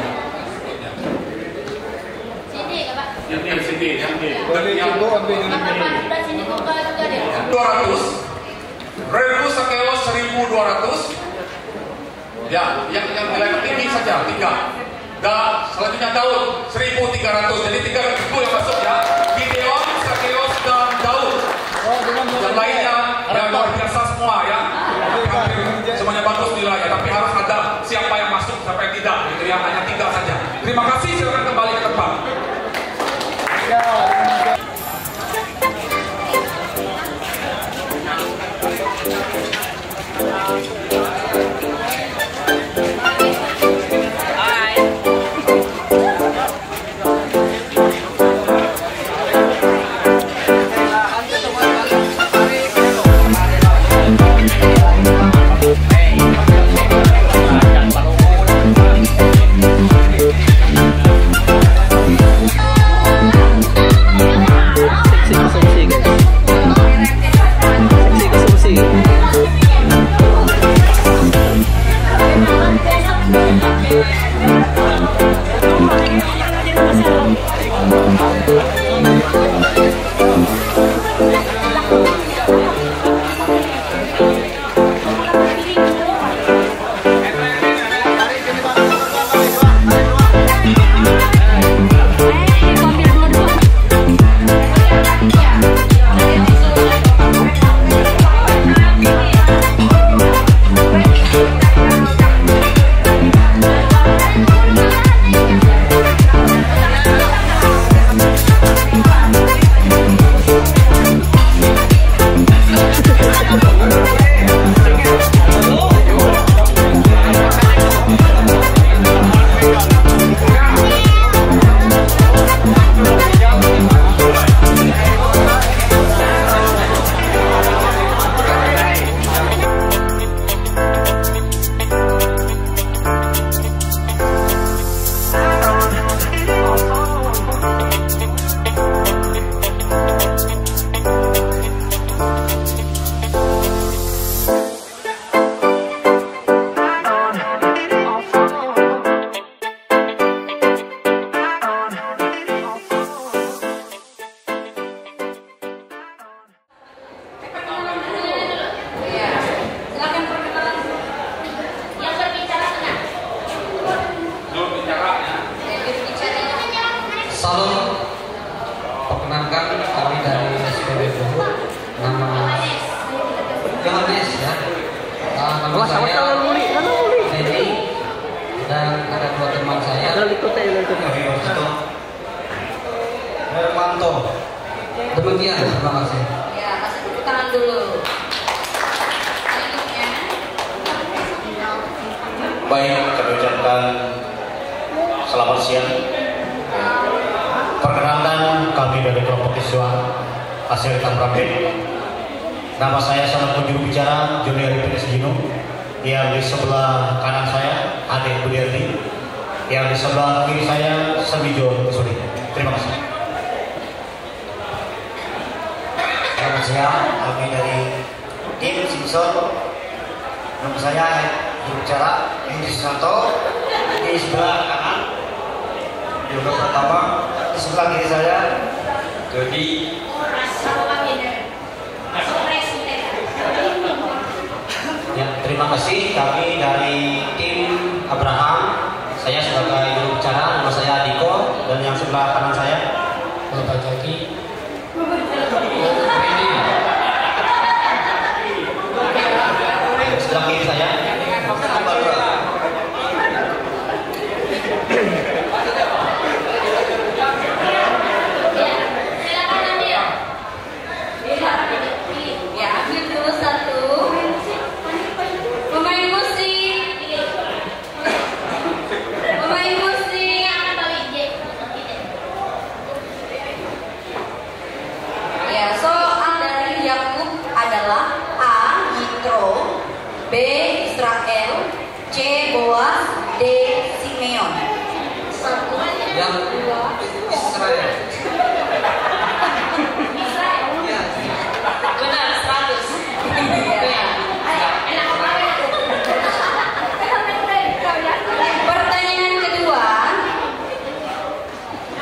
Sini, Pak. Yang sini ya. Boleh coba ambil ini. Bapak sini buka juga deh. 200. Rebu Sakeo 1200. Ya, yang nilai tinggi saja 3. Dan selanjutnya Daud 1300. Jadi 3 itu yang masuk ya. Gideon, Sakeos dan Daud. Yang lainnya yang luar biasa semua ya. Hampir semuanya bagus nilainya, tapi harus ada siapa yang masuk siapa yang tidak. Gitu ya, hanya 3 saja. Terima kasih, silakan kembali ke tempat. Nama saya Dedi dan ada dua teman saya. Hermanto. Demikian, terima kasih. Ya, kasih tepuk tangan dulu. Selanjutnya. Baik, kami ucapkan selamat siang. Perkenalkan, kami dari kelompok siswa hasil Tamrampin. Nama saya sama juru bicara Junior IPS Gino. Yang di sebelah kanan saya Adik Budiarti. Yang di sebelah kiri saya Samijo Suri. Terima kasih. Selamat siang, kami dari tim Simpson. Nama saya juru bicara Indi Susanto. Di sebelah kanan Yoga Pertama. Di sebelah kiri saya Dodi. Ya, terima kasih. Kami dari tim Abraham. Saya sebagai juru bicara, nama saya Diko, dan yang sebelah kanan saya Bapak Jaki. Sebelah kiri saya B. Israel, C. Boaz, D. Simeon. yang Israel. Benar, 100. Pertanyaan kedua.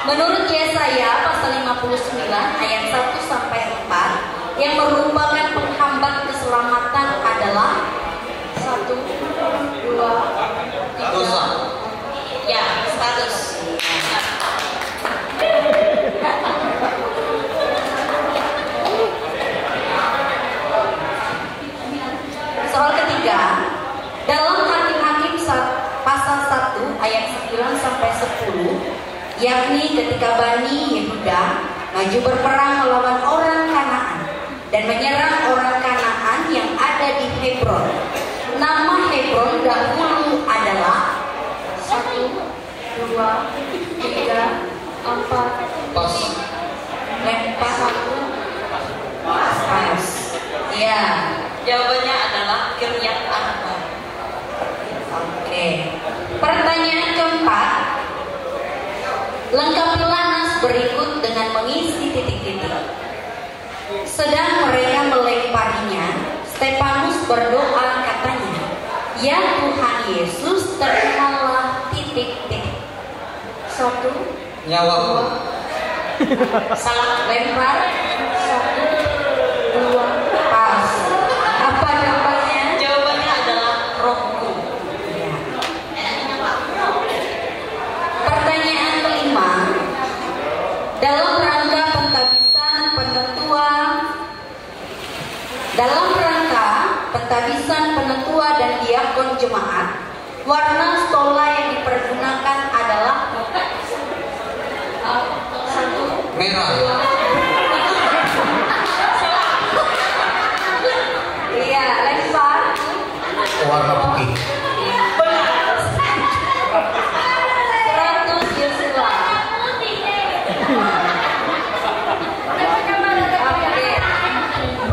Menurut Yesaya pasal 59 ayat 1 sampai 4 yang merupakan penghambat keselamatan adalah 1, 2, 3. Dosa. Ya, 100. Soal ketiga, dalam Hakim-Hakim pasal 1 ayat 9 sampai 10, yakni ketika Bani Yehuda maju berperang melawan orang Kanaan dan menyerang orang Kanaan yang ada di Hebron. Nama Hebron dahulu adalah 1, 2, 3, 4. Pas. Lempar 1. Pas. Ya, jawabannya adalah Kiryat Arba. Oke. Pertanyaan keempat. Lengkapilah nas berikut dengan mengisi titik-titik. Sedang mereka melemparinya, Stefanus berdoa katanya, "Ya Tuhan Yesus, terimalah titik-titik." 1, Nyawaku. salah lempar. 1, 2, pas. Apa jawabannya? Jawabannya adalah rohku. Ya. Pertanyaan kelima. Dalam rangka pentabisan penetua dan diakon jemaat, warna stola yang dipergunakan adalah 1, Merah. 2. Iya, lempar. Warna putih. Benar. 100 Yosua. Oke.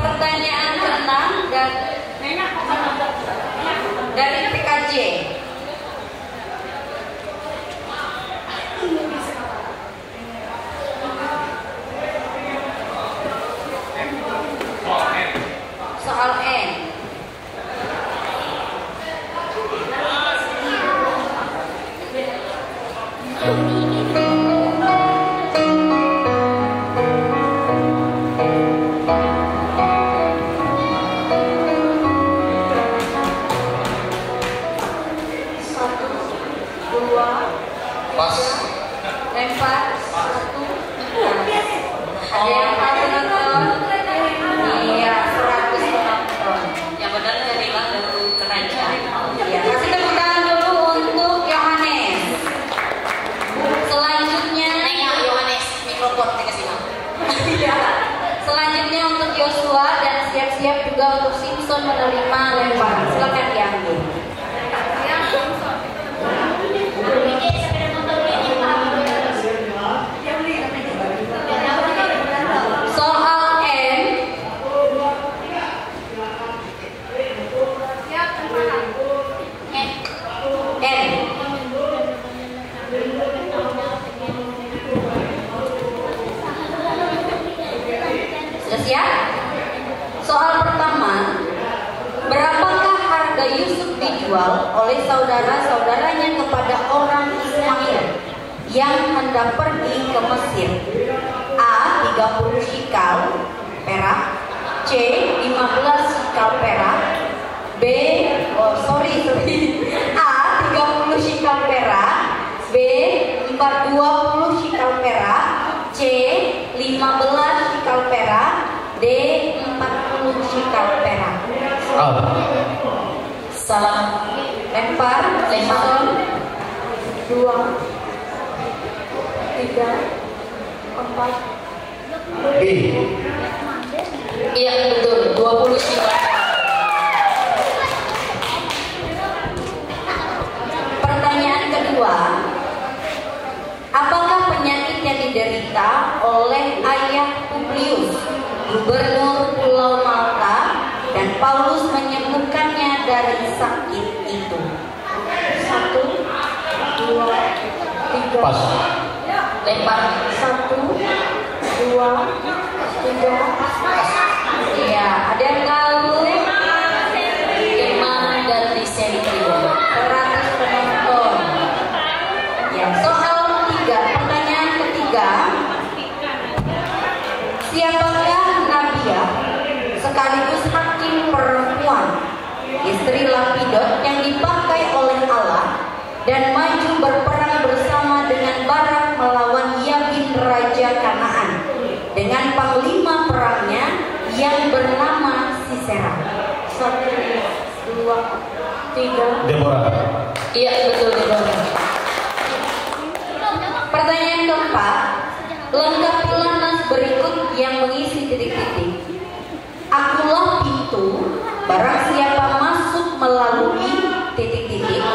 Pertanyaan ke-6 dari PKJ. Soal N. Pas. Lempar 1. Ada yang tahu penonton? Iya, 100 penonton. Yang benar carilah lagu kerajaan. menerima lemparan. Silakan diambil. Soal N. Sudah siap? Soal pertama, berapakah harga Yusuf dijual oleh saudara-saudaranya kepada orang Ismail yang hendak pergi ke Mesir? A. 30 shikal perak, C. 15 shikal perak, B. A. 30 shikal perak, B. 20 shikal perak, C. 15 shikal perak, D. 40 shikal perak. Salah. Lempar. 2, 3, 4. B. Iya betul, 20 shikal. Pertanyaan kedua, apakah penyakit yang diderita oleh ayah Publius, gubernur Pulau Malta, dan Paulus menyembuhkannya dari sakit itu? 1, 2, 3. Pas. Lempar. 1, 2, 3. Iya, ada yang tahu? Demam dan disentri. 100 penonton. Ya, soal 3. Pertanyaan ketiga. Siapakah Nabiah sekaligus hakim perempuan, istri Lapidot yang dipakai oleh Allah dan maju berperang bersama dengan Barak melawan Yabin Raja Kanaan dengan panglima perangnya yang bernama Sisera? 1, 2, 3. Deborah. Iya betul, Deborah. Pertanyaan keempat, lengkapilah nas berikut yang mengisi titik-titik. Akulah pintu, barang siapa masuk melalui titik-titik,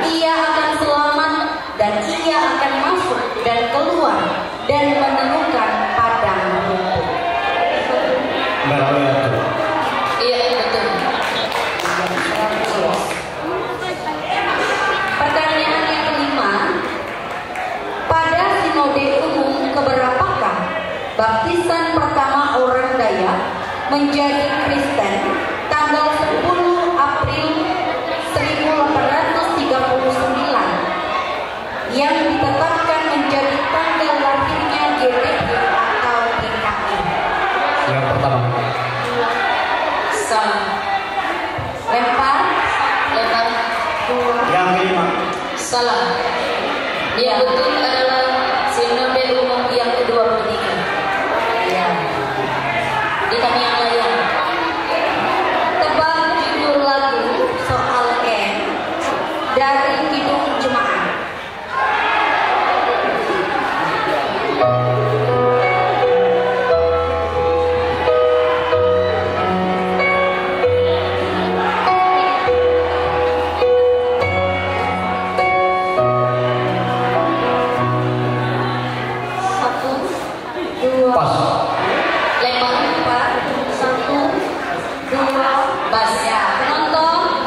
ia akan selamat dan ia akan masuk dan keluar dan menemukan padang rumput. Iya betul. Pertanyaan yang kelima, pada sinode umum keberapakah baptisan pertama orang Dayak menjadi Kristen tanggal 10 April 1839 yang ditetapkan menjadi tanggal lahirnya GTI atau GKI? Yang pertama. Salah. Lempar. Yang kelima. Salah. Yang betul adalah sinode umum yang ke-23. Ya. Kita yang lain. Tebak judul lagu soal N dari Kidung Jemaat. Pas. Lempar 4, 1, 2, bas ya. Penonton,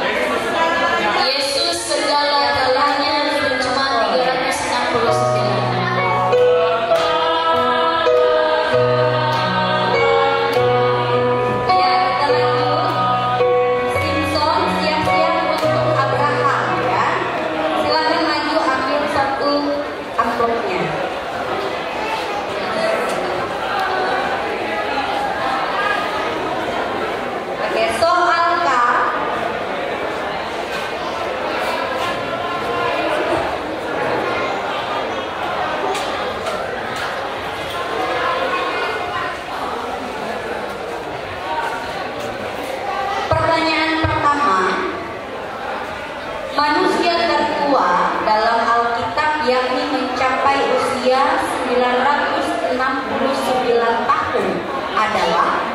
Yesus segala-galanya cuma 369. Ya, kita lanjut. Simpson siap-siap untuk Abraham ya. Silakan maju ambil satu amplopnya. Oke, soal K. Pertanyaan pertama, manusia tertua dalam Alkitab yakni mencapai usia 969 tahun adalah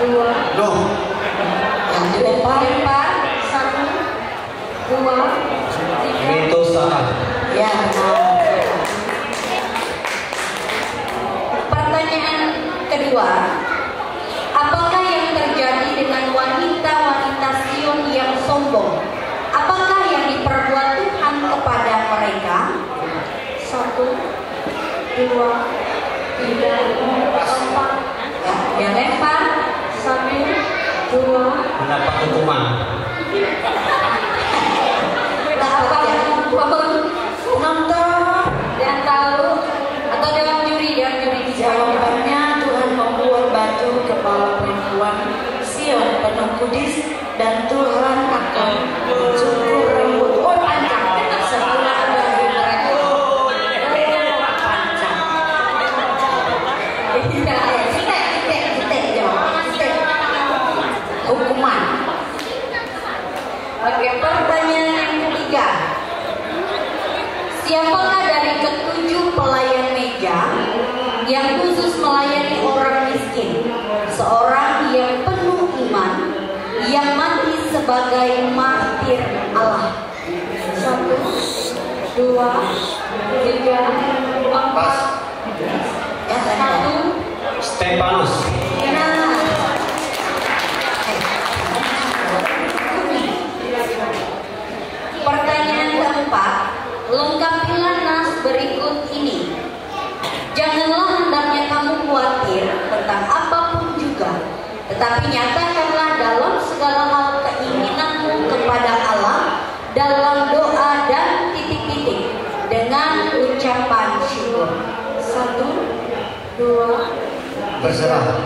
2. Nuh. Yang dilempar 1, 2, 3. Itu salah. Ya, benar. Pertanyaan kedua, apakah yang terjadi dengan wanita-wanita Sion yang sombong? Apakah yang diperbuat Tuhan kepada mereka? 1, 2, 3, 4. Ya, lempar 1, 2. Mendapat hukuman. Nonton dan tahu atau dalam juri Jawabannya Tuhan membuat batu kepala perempuan Sion penuh kudis dan Tuhan akan mencukur rambut panjang sebelah dahi mereka. Panjang. Hukuman. Oke, pertanyaan yang ketiga. Siapakah dari ketujuh pelayan meja yang khusus melayani orang miskin? Seorang yang penuh iman, yang mati sebagai martir Allah. 1, 2, 3, 4. Ya, 1. Stefanus. Nah. Pertanyaan keempat, lengkapilah nas berikut ini. Janganlah hendaknya kamu khawatir tentang apapun juga, tetapi nyatakanlah dalam segala hal keinginanmu kepada Allah dalam doa dan titik-titik dengan ucapan syukur. 1, 2. Berserah.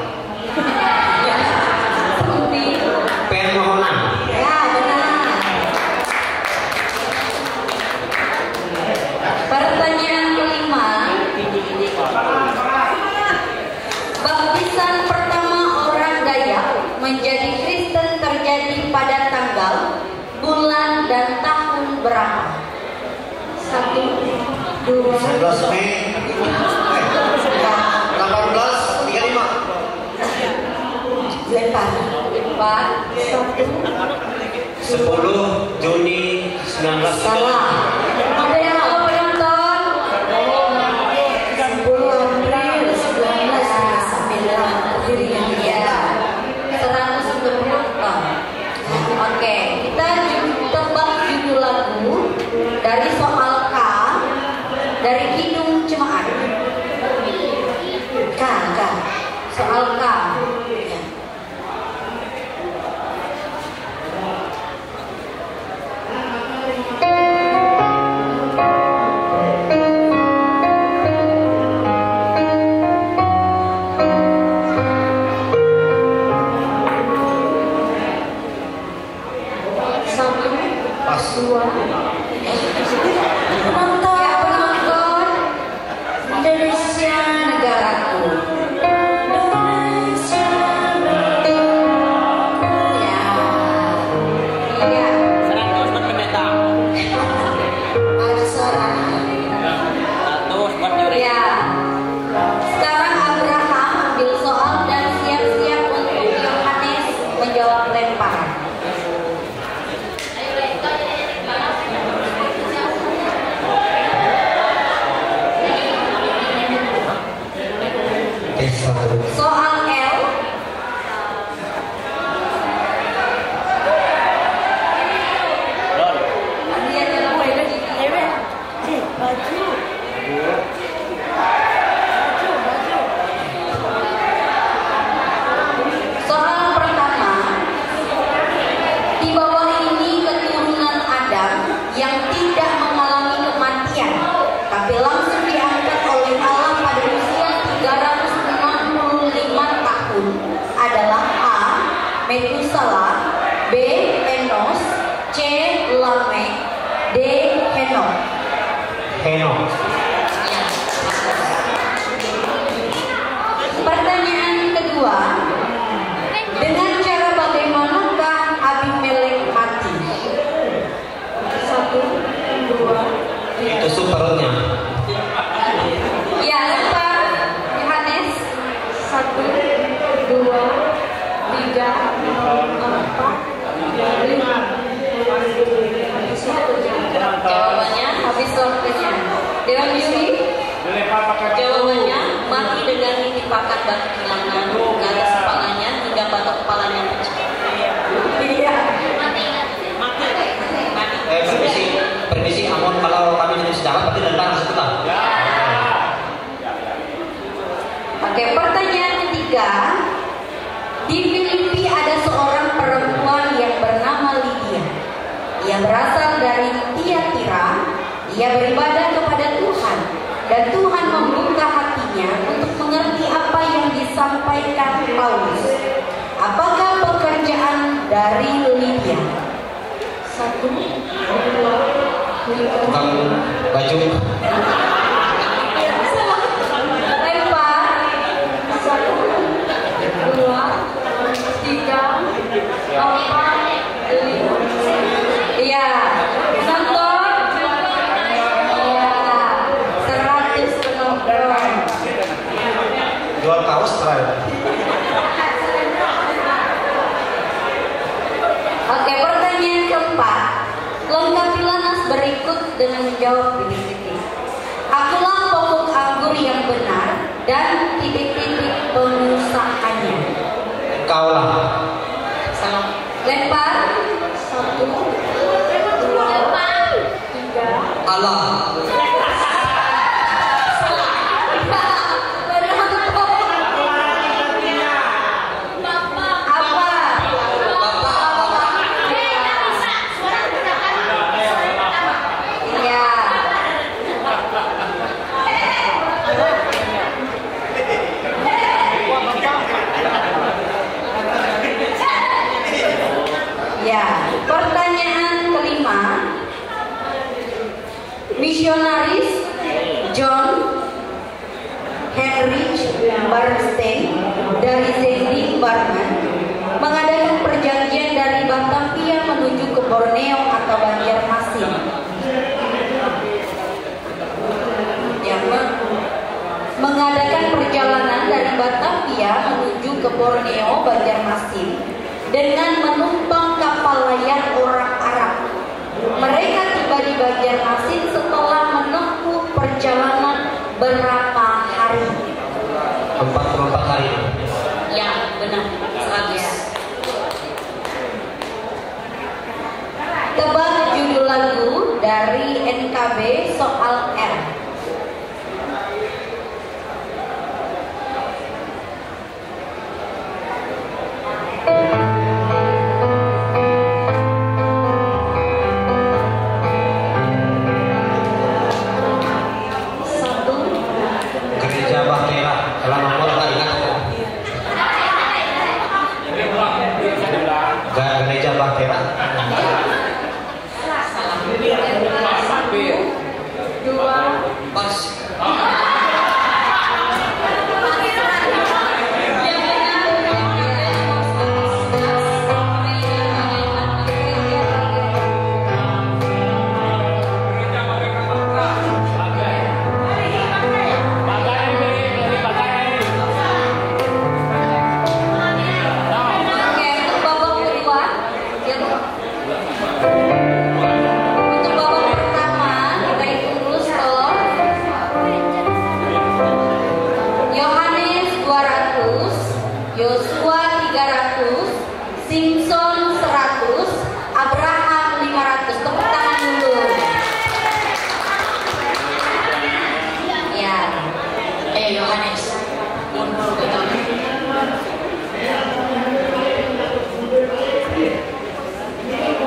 Permohonan. Ya, benar. Pertanyaan kelima, baptisan pertama orang Dayak menjadi Kristen terjadi pada tanggal, bulan, dan tahun berapa? 1, 2, 11 Mei 1835. lempar. 1. 10 Juni 19. Salah. Ada yang tahu penonton? 10 April 1909 dirinya dia. 110 ton. Oke, kita tebak judul lagu dari soal K dari Kidung Jemaat. K. Soal K. Penonton Indonesia negaraku. Indonesia negaraku. Ya. Iya. 100 buat pendeta. Aksara. 100 buat juri. Ya. Sekarang Abraham ambil soal dan siap-siap untuk Yohanes menjawab lemparan. Soal L. Lihat dalam soal pertama, di bawah ini keturunan Adam yang tidak mengalami kematian, tapi langsung diangkat oleh Allah pada usia 365 tahun adalah A. Metusala, B. Enos, C. Lamek, D. Henok. Pertanyaan kedua, dengan cara bagaimanakah Abimelek mati? 1, 2. Itu supernya. Ya, lempar Yohanes. 1, 2, Ia berasal dari Tiatira. Ia beribadah kepada Tuhan, dan Tuhan membuka hatinya untuk mengerti apa yang disampaikan Paulus. Apakah pekerjaan dari Lydia? 1, 2, 3. Tukang baju. Lempar. 1, 2, 3, 4, 5. Iya. Nonton. Iya. 100 penonton. Jual kaos terakhir. Oke, pertanyaan keempat. Lengkapilah nas berikut dengan menjawab titik-titik. Akulah pokok anggur yang benar dan titik-titik pengusahanya. Kaulah. Salah. Lempar. 1, 2, 3. Allah. Ya, pertanyaan kelima. Misionaris John Heinrich Bernstein dari Zending Barman mengadakan perjanjian dari Batavia menuju ke Borneo atau Banjarmasin. Ya, mengadakan perjalanan dari Batavia menuju ke Borneo, Banjarmasin dengan menumpang kapal layar orang Arab. Mereka tiba di Banjarmasin setelah menempuh perjalanan berapa hari? 44 hari. Ya, benar. 100. Tebak judul lagu dari NKB Soal R. Gereja Bahtera. Kalau nomor nggak ingat aku. Gereja Bahtera. Pas. Yosua 300, Simpson 100, Abraham 500. Tepuk tangan dulu. Ya. Yohanes.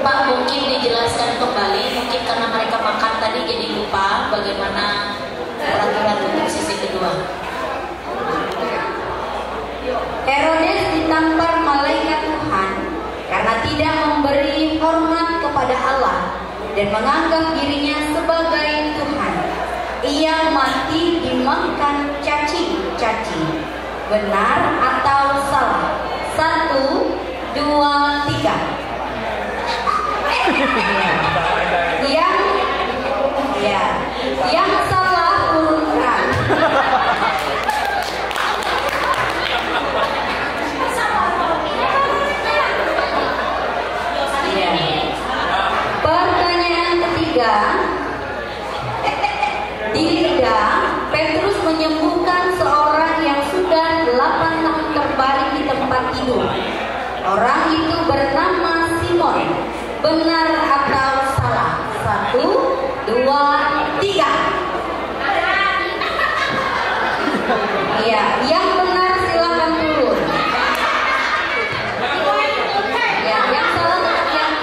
Pak, mungkin dijelaskan kembali, mungkin karena mereka makan tadi jadi lupa bagaimana peraturan untuk sisi kedua. Herodes ditampar malaikat Tuhan karena tidak memberi hormat kepada Allah dan menganggap dirinya sebagai Tuhan. Ia mati dimakan cacing-cacing. Benar atau salah? 1, 2, 3. Yang salah urutkan. Pertanyaan ketiga. Di Lida, Petrus menyembuhkan seorang yang sudah 8 tahun terbaring di tempat tidur. Orang itu bernama Simon. Benar atau salah? 1, 2, 3. Iya, yang benar silakan turun. Ya, yang salah yang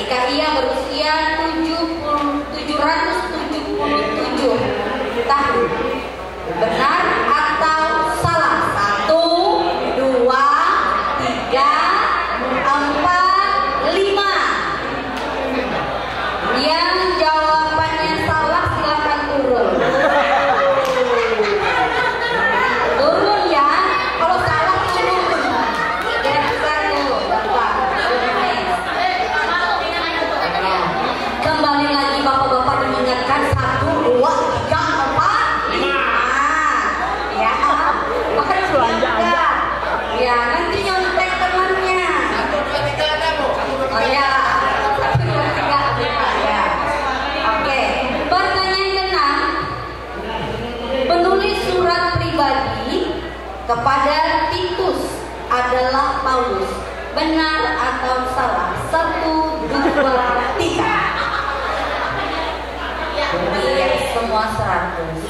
ketika ia berusia 777 tahun. Benar atau salah? 1, 2, 3, 4, 5. Yang jawabannya salah silakan turun. Turun ya. Kalau salah turun. Kembali lagi bapak-bapak mengingatkan 1, 2, 3, 4, 5. Ya, makan belanja. Ya, nanti nyontek temannya. Oh ya. Oke, pertanyaan ke-6. Penulis surat pribadi kepada Titus adalah Paulus. Benar atau salah? 1, 2, 3. Iya, semua 100.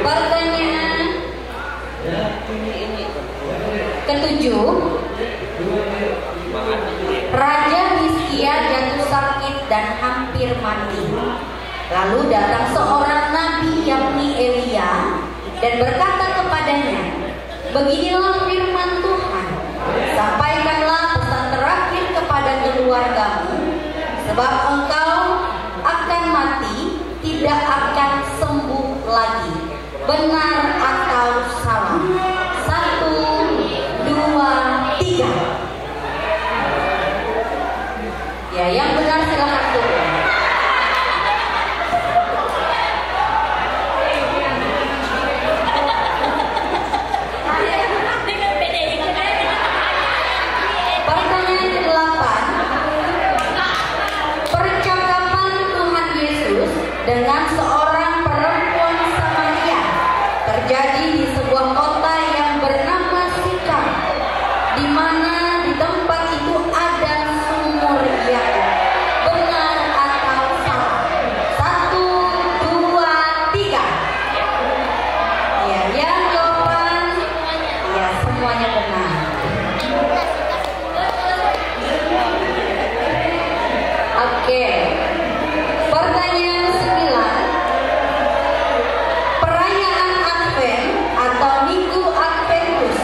Pertanyaan ke-7. Raja Hizkia jatuh sakit dan hampir mati. Lalu datang seorang nabi yakni Elia dan berkata kepadanya, beginilah firman Tuhan, sampaikanlah pesan terakhir kepada keluargamu, sebab engkau akan mati, tidak akan sembuh lagi. Benar atau salah? 1, 2, 3. Ya, yang benar silakan turun. Pertanyaan ke-8. Percakapan Tuhan Yesus dengan seorang perempuan Samaria terjadi di sebuah kota yang bernama Sikar, di mana di tempat itu ada sumur Yakub. Benar atau salah? 1, 2, 3. Ya, yang jawaban ya semuanya benar. Oke. Pertanyaan 9. Perayaan Advent atau Minggu Adventus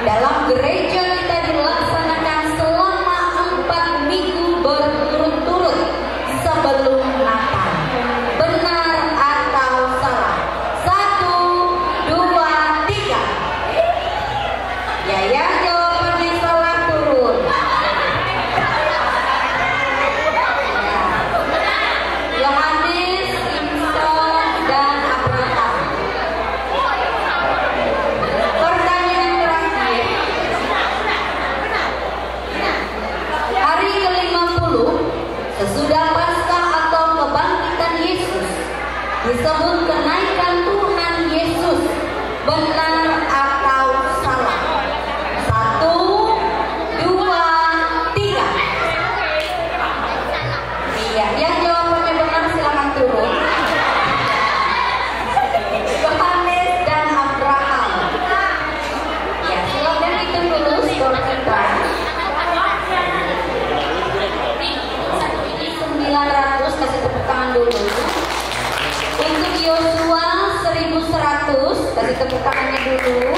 dalam gereja kita dilaksanakan selama 4 minggu berturut-turut sebelum Natal. Benar atau salah? 1, 2, 3. Ya, yang jawabannya salah turun. Yohanes, Simson, dan Abraham. Pertanyaan terakhir. Hari ke-50 sesudah Paskah atau kebangkitan Yesus disebut kenaikan Tuhan Yesus. Benar atau salah? 1, 2, 3. Iya, yang jawabannya benar silakan turun. Yohanes dan Abraham. Ya, silakan hitung dulu skor kita. 900, kasih tepuk tangan dulu. Untuk Yosua 1100, kasih tepuk tangannya dulu.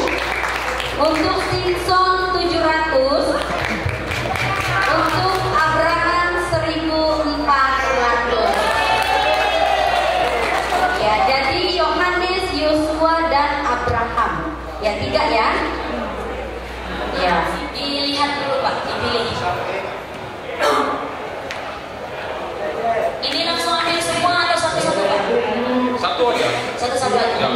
Untuk Simson 700. Untuk Abraham 1400. Ya, jadi Yohanes, Yosua, dan Abraham. Ya, 3 ya. Ya, dilihat dulu Pak, dipilih. Ini langsung ambil semua atau satu-satu Pak? Satu aja. Satu-satu aja. Ya.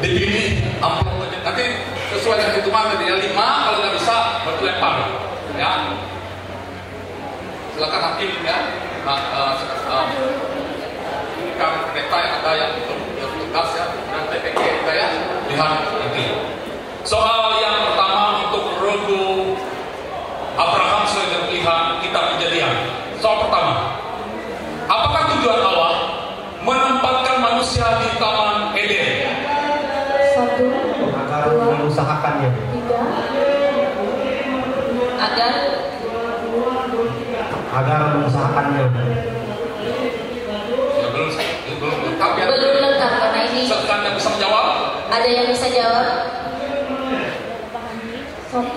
Dipilih amplop aja. Nanti sesuai dengan hitungan tadi ya, 5 kalau nggak bisa batu lempar ya. Silakan hakim ya. Kan pendeta yang ada yang tugas ya, dan TPK kita ya, lihat nanti. Soal yang pertama untuk regu Abraham sebagai pilihan kitab Kejadian. Soal pertama, apakah tujuan Allah menempatkan manusia di Taman Eden? belum lengkap ya. Belum lengkap karena ini. Silakan yang bisa menjawab. Ada yang bisa jawab? 1, 2.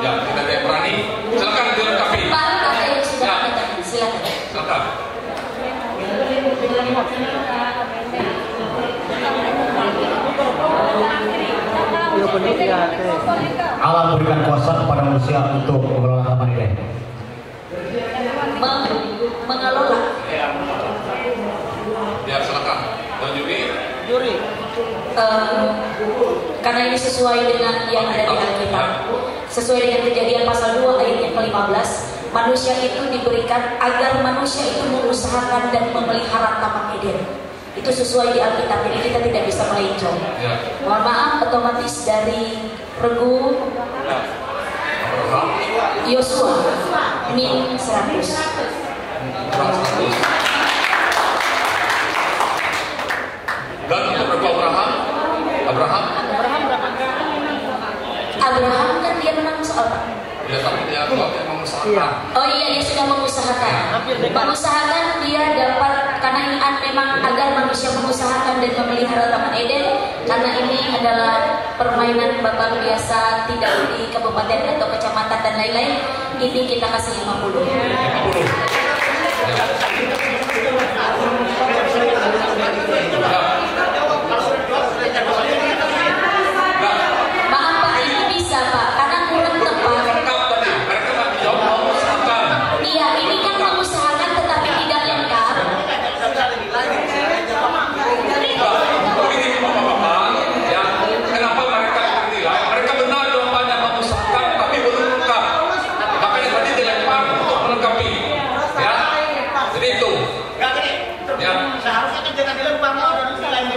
Ya, kita tidak berani. Silakan dilengkapi. Pak, ada yang sudah ya. Silakan. Silakan. Allah berikan kuasa kepada manusia untuk mengelola Taman Eden. Mengelola. Ya, silakan. Tuan Juri. Karena ini sesuai dengan yang ada di Alkitab. Sesuai dengan Kejadian pasal 2 ayat yang ke-15, manusia itu diberikan agar manusia itu mengusahakan dan memelihara Taman Eden. Itu sesuai di Alkitab, jadi kita tidak bisa melencong. Ya. Mohon maaf, otomatis dari Regu Yosua min 100. Dan untuk Regu Abraham kan dia menang soal Pak. Ya, tapi dia mengusahakan. Oh iya, dia sudah mengusahakan. Mengusahakan dia dapat, karena ini memang agar manusia mengusahakan dan memelihara Taman Eden. Karena ini adalah permainan Bapak biasa, tidak di kabupaten atau kecamatan dan lain-lain. Ini kita kasih 50. Maaf Pak, ini bisa Pak, karena kurang tepat. Iya, ini kan mengusahakan tetapi tidak lengkap. Ya, kenapa mereka dinilai? Mereka benar jawabannya mengusahakan tapi belum lengkap. Makanya tadi dilempar untuk melengkapi. Ya, jadi itu. Ya. Seharusnya kan jangan dilempar kalau selain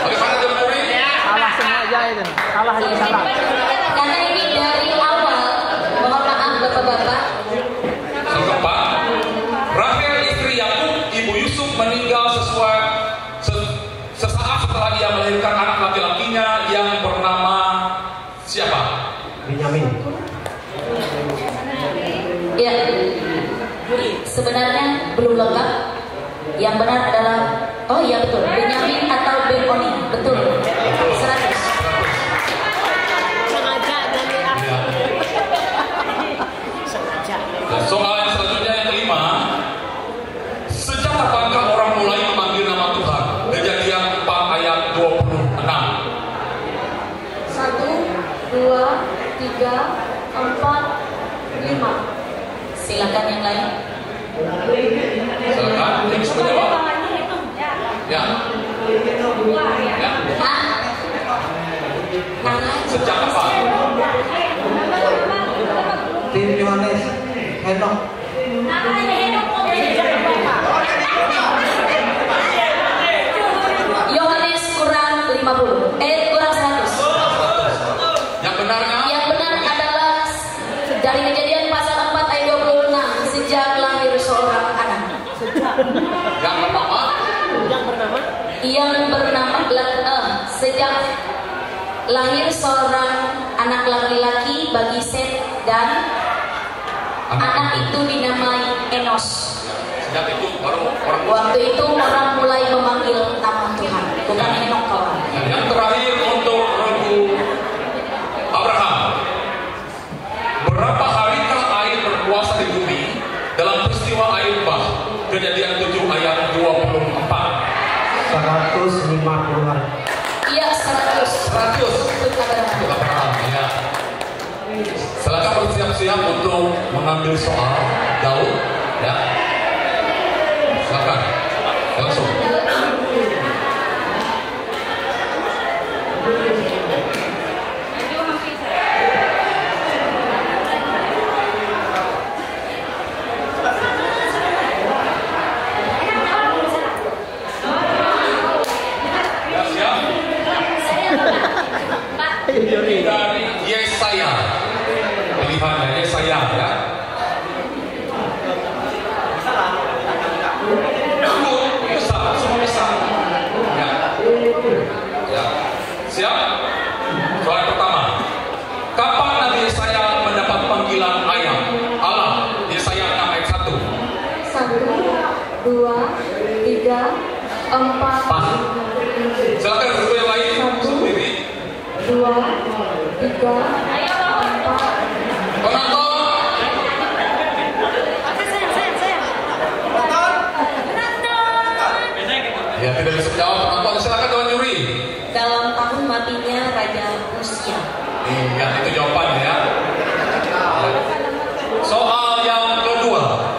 Bagaimana Tuan Juri? Salah semua aja itu. Salah hanya salah. Karena ini dari awal, mohon maaf Bapak-bapak. Keempat, Rahel istri Yakub, ibu Yusuf meninggal sesaat setelah dia melahirkan anak laki-lakinya yang bernama siapa? Benyamin. Ya, sebenarnya belum lengkap. Yang benar adalah, oh iya betul, Benyamin atau Benoni, betul. 100. Soal yang selanjutnya yang kelima, sejak kapankah orang mulai memanggil nama Tuhan? Kejadian 4 ayat 26. 1, 2, 3, 4, 5. Silakan yang lain. Silakan, yang bisa menjawab. Ya. Sejak kapan? Tim Yohanes Henok. Yohanes kurang 50. Kurang 100. Yang benarnya? Yang benar adalah dari Kejadian pasal 4 ayat 26, sejak lahir seorang anak. Yang pertama? Yang bernama sejak lahir seorang anak laki-laki bagi Set dan anak itu dinamai Enos. Sejak itu baru orang. Waktu itu orang mulai memanggil nama Tuhan, bukan Henok kawan. Yang terakhir untuk Regu Abraham. Berapa halikah air berkuasa di bumi dalam peristiwa air bah? Kejadian 7 ayat 24. 150 hari. Iya 100. Untuk Abraham. Ya. Silakan bersiap-siap untuk mengambil soal Daud. Ya. Silakan. Langsung. Dari Yesaya, pilihannya Yesaya ya. 1, 2, 3, 4. Silakan regu yang lain sendiri. 2, 3, 4. Penonton. Ya, tidak bisa menjawab penonton. Silakan Tuan Yuri. Dalam tahun matinya Raja Usia. Iya, itu jawabannya ya. Soal yang kedua.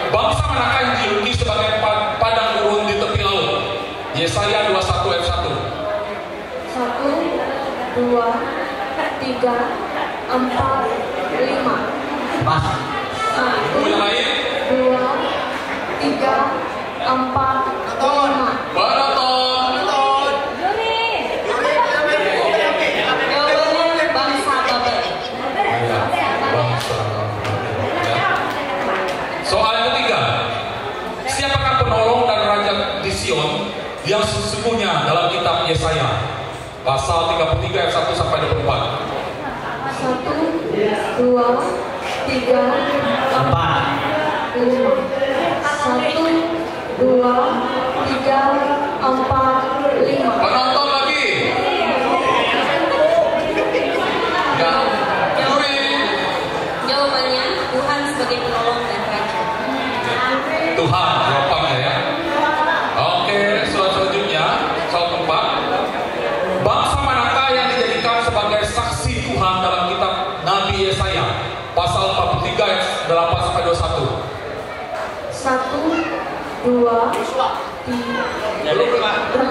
Bangsa manakah yang dilukis sebagai padang gurun di tepi laut? Yesaya 21 ayat 1. 1, 2, 3, 4, 5. Pas. 1, Yang lain? 2, 3, 4, 5. Penonton. Jawabannya bangsa Babel. Soal yang ketiga. Siapakah penolong dan raja di Sion yang sesungguhnya dalam kitab Yesaya? Pasal 33 ayat 1 sampai 24. 1, 2, 3, 4, 5. 1, 2, 3, 4, 5. Penonton lagi. Ya. Yuri. Jawabannya Tuhan sebagai penolong dan raja. Tuhan jawabannya ya. Oke, soal selanjutnya, soal keempat. Bangsa manakah yang dijadikan sebagai saksi Tuhan dalam kitab Nabi Yesaya? Pasal 43 ayat 8 sampai 21. 1, 2, 3. Belum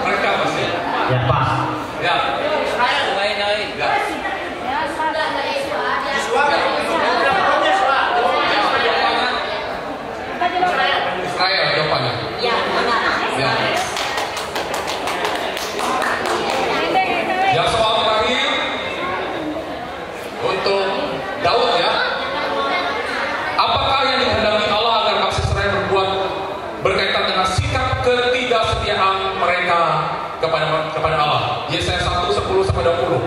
mereka masih. Ya pas. Ya. Ya. Israel jawabannya. Ya, benar. Ya. Yang soal terakhir untuk Daud ya. Apakah yang dikehendaki Allah agar bangsa Israel berbuat berkaitan dengan sikap ketidaksetiaan mereka kepada Allah? Yesaya 1 10 sampai 20.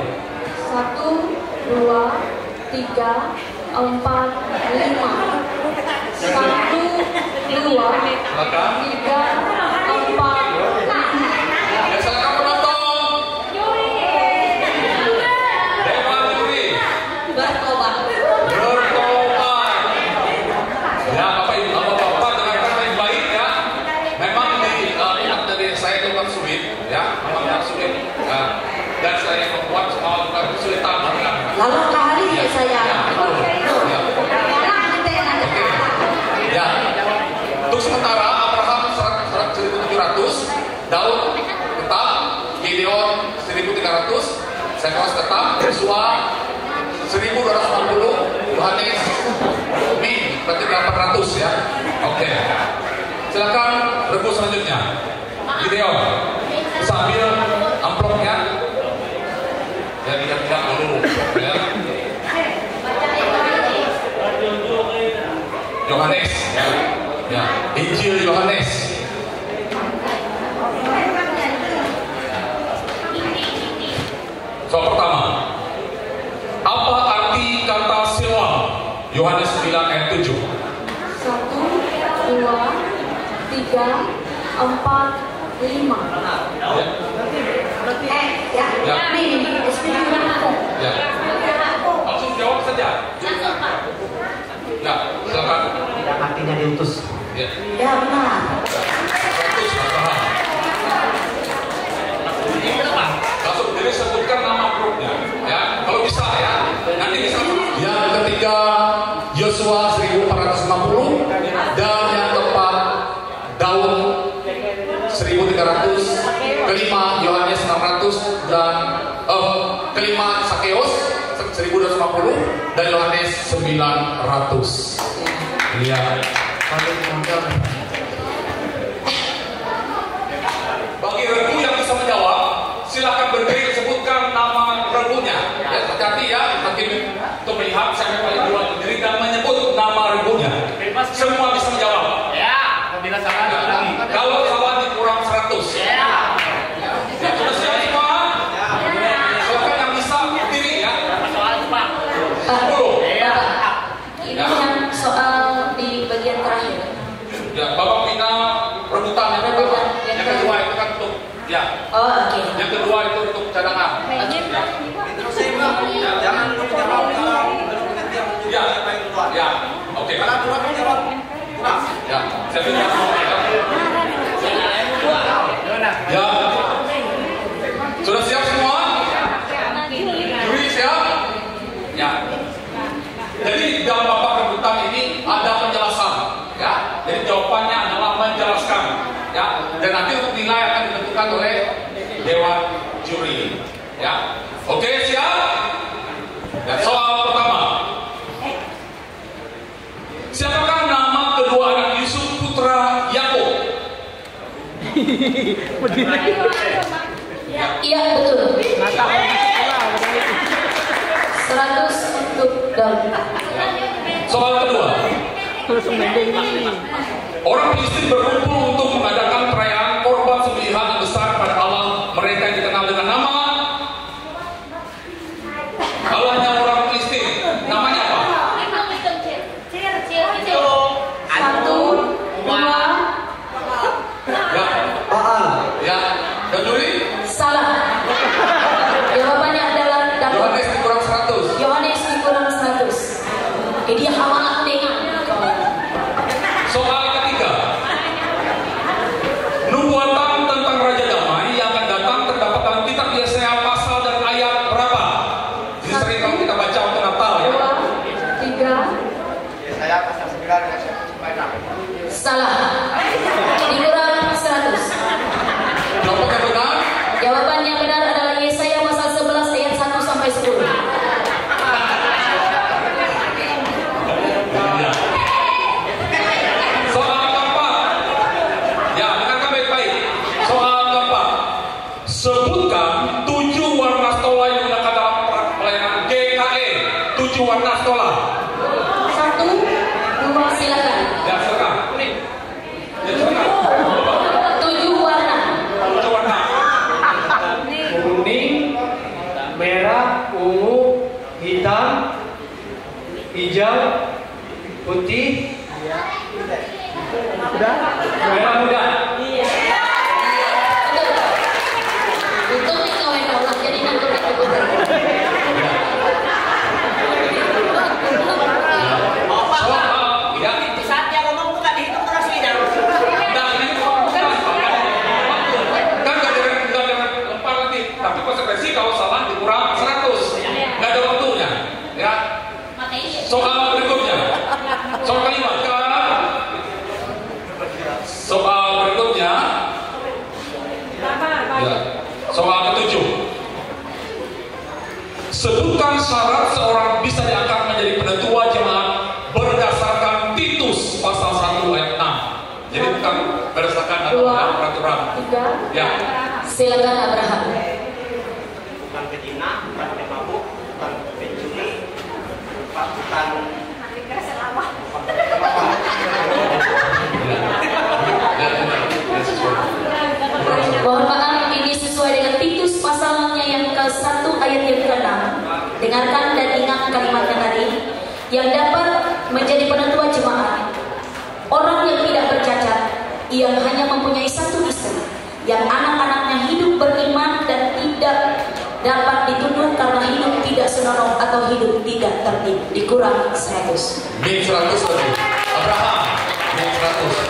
1, 2, 3, 4, 5. 1, 2, 3, 4. Ya, silakan penonton. Dewan Yuri. Bertobat. Bertobat. Ya, Bapak Ibu, Bapak dengarkan baik baik ya. Memang di dari saya itu kan sulit, ya, memang sulit. Dan saya membuat soal kesulitan mereka. Lalu kali ya saya. Ya, untuk sementara Abraham 1.700, Daud tetap, Gideon 1.300, Sekos tetap, Yosua 1.260, Yohanes berarti 800 ya. Oke. Silakan regu selanjutnya. Gideon, sambil amplopnya. Ya, tidak dulu. Ya. Yohanes, ya, Injil Yohanes. Soal pertama, apa arti kata Siloam? Yohanes 9 ayat 7. 1, 2, 3, 4, 5. Ya. Langsung jawab saja. Ya, silakan. Yang artinya diutus. Ya. Ya benar. 100 paham. Langsung jadi sebutkan nama grupnya. Ya, kalau bisa ya. Nanti bisa. Yang ketiga Yosua 1450 dan yang keempat Daud 1300, kelima Yohanes 600 dan kelima Sakeos 1250 dan Yohanes 900. Iya. Bagi regu yang bisa menjawab, silakan berdiri sebutkan nama regunya. Ya, hati-hati ya, hakim untuk melihat siapa yang paling duluan berdiri dan menyebut nama regunya. Semua bisa menjawab. Ya, apabila salah diulangi. Kalau salah dikurang 100. Ya. Ya, sudah siap semua? Silakan yang bisa berdiri ya. Soal Pak. 10. Ini yang soal di bagian terakhir Ya, oke. Ya, saya minta semua. Ya, sudah siap semua? Juri siap? Ya. Jadi dalam babak rebutan ini ada penjelasan, ya. Jadi jawabannya adalah menjelaskan, ya. Dan nanti untuk nilai akan ditentukan oleh dewan juri, ya. Oke, siap? Ya, soal pertama. Siapakah nama kedua anak Yusuf putra Yakub? Iya betul. 100 untuk Daud. Soal kedua. Orang Filistin berkumpul untuk mengadakan perayaan korban sembelihan yang besar pada Allah mereka yang dikenal dengan nama Allahnya orang Filistin. Namanya apa? 1, 2. Ya. Ya. Dan juri? Salah. Jawabannya adalah Daud. Yohanes dikurang 100. Yohanes dikurang 100. Jadi hawal dengan. Soal ketiga. Nubuatan tentang Raja Damai yang akan datang terdapat dalam kitab Yesaya pasal dan ayat berapa? Jadi sering kalau kita baca untuk Natal ya. 2, 3. Yesaya pasal 9 ayat 1. Salah. Dikurang 100. Jawabannya benar? Jawabannya benar adalah Yesaya pasal 11 ayat 1 sampai 10. Ya. Soal keempat. Ya, dengarkan baik-baik. Soal keempat. Sebutkan 7 warna stola yang digunakan dalam pelayanan GKE. 7 warna stola. 1, 2, silakan. Ya, silakan. Ya, silakan. 7 warna. 7 warna. Kuning, merah, ungu, hitam, hijau, putih, merah muda. Untuk dikawin Allah jadi nanti Ya. Saat dia ngomong tuh gak dihitung terus lidah. Nah, ini kan gak ada lempar nanti, tapi konsekuensi kalau salah dikurang 100, nggak ada waktunya, ya. Soal berikutnya, soal kelima, soal berikutnya, ya. Soal ketujuh. Sebutkan syarat seorang bisa diangkat menjadi penentua jemaat berdasarkan Titus pasal 1 ayat 6. Jadi bukan berdasarkan peraturan. 3. Ya. Silakan Abraham. Bukan betina, bukan pemabuk, bukan pencuri, bukan Mohon maaf, ini sesuai dengan Titus pasalnya yang ke-1 ayat yang ke-6. Dengarkan dan ingat kalimatnya tadi. Yang dapat menjadi penentua jemaat, orang yang tidak bercacat, yang hanya mempunyai 1 istri, yang anak-anaknya hidup beriman dan tidak dapat dituduh karena hidup tidak senonoh atau hidup tidak tertib. Dikurang 100. Min 100 lebih. Abraham, min 100.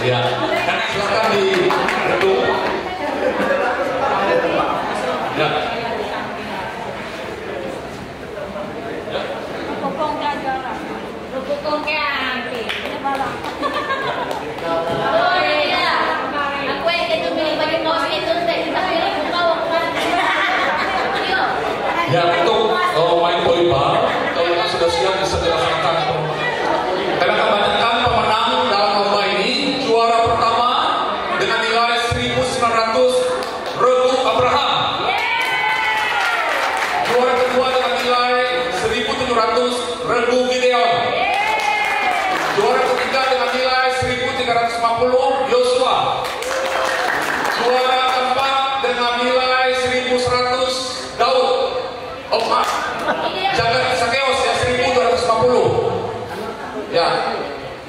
Ya. Dan silakan di redung. Ya. Ya, untuk main volleyball, kalau yang sudah siap bisa dilaksanakan. Karena kebanyakan pemenang dalam lomba ini, juara pertama dengan nilai 1.900 Regu Abraham. Juara kedua dengan nilai 1.700 Regu Gideon. Juara ketiga dengan nilai 1.350 Yosua. Juara keempat dengan nilai 1.100 Daud. Oh maaf, jangan Sakeos ya 1.250. Ya,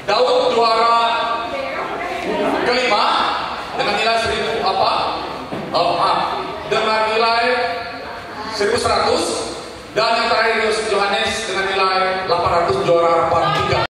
Daud juara kelima dengan nilai 1.000 apa? Oh maaf, dengan nilai 1.100 dan yang terakhir Yohanes dengan nilai 800 juara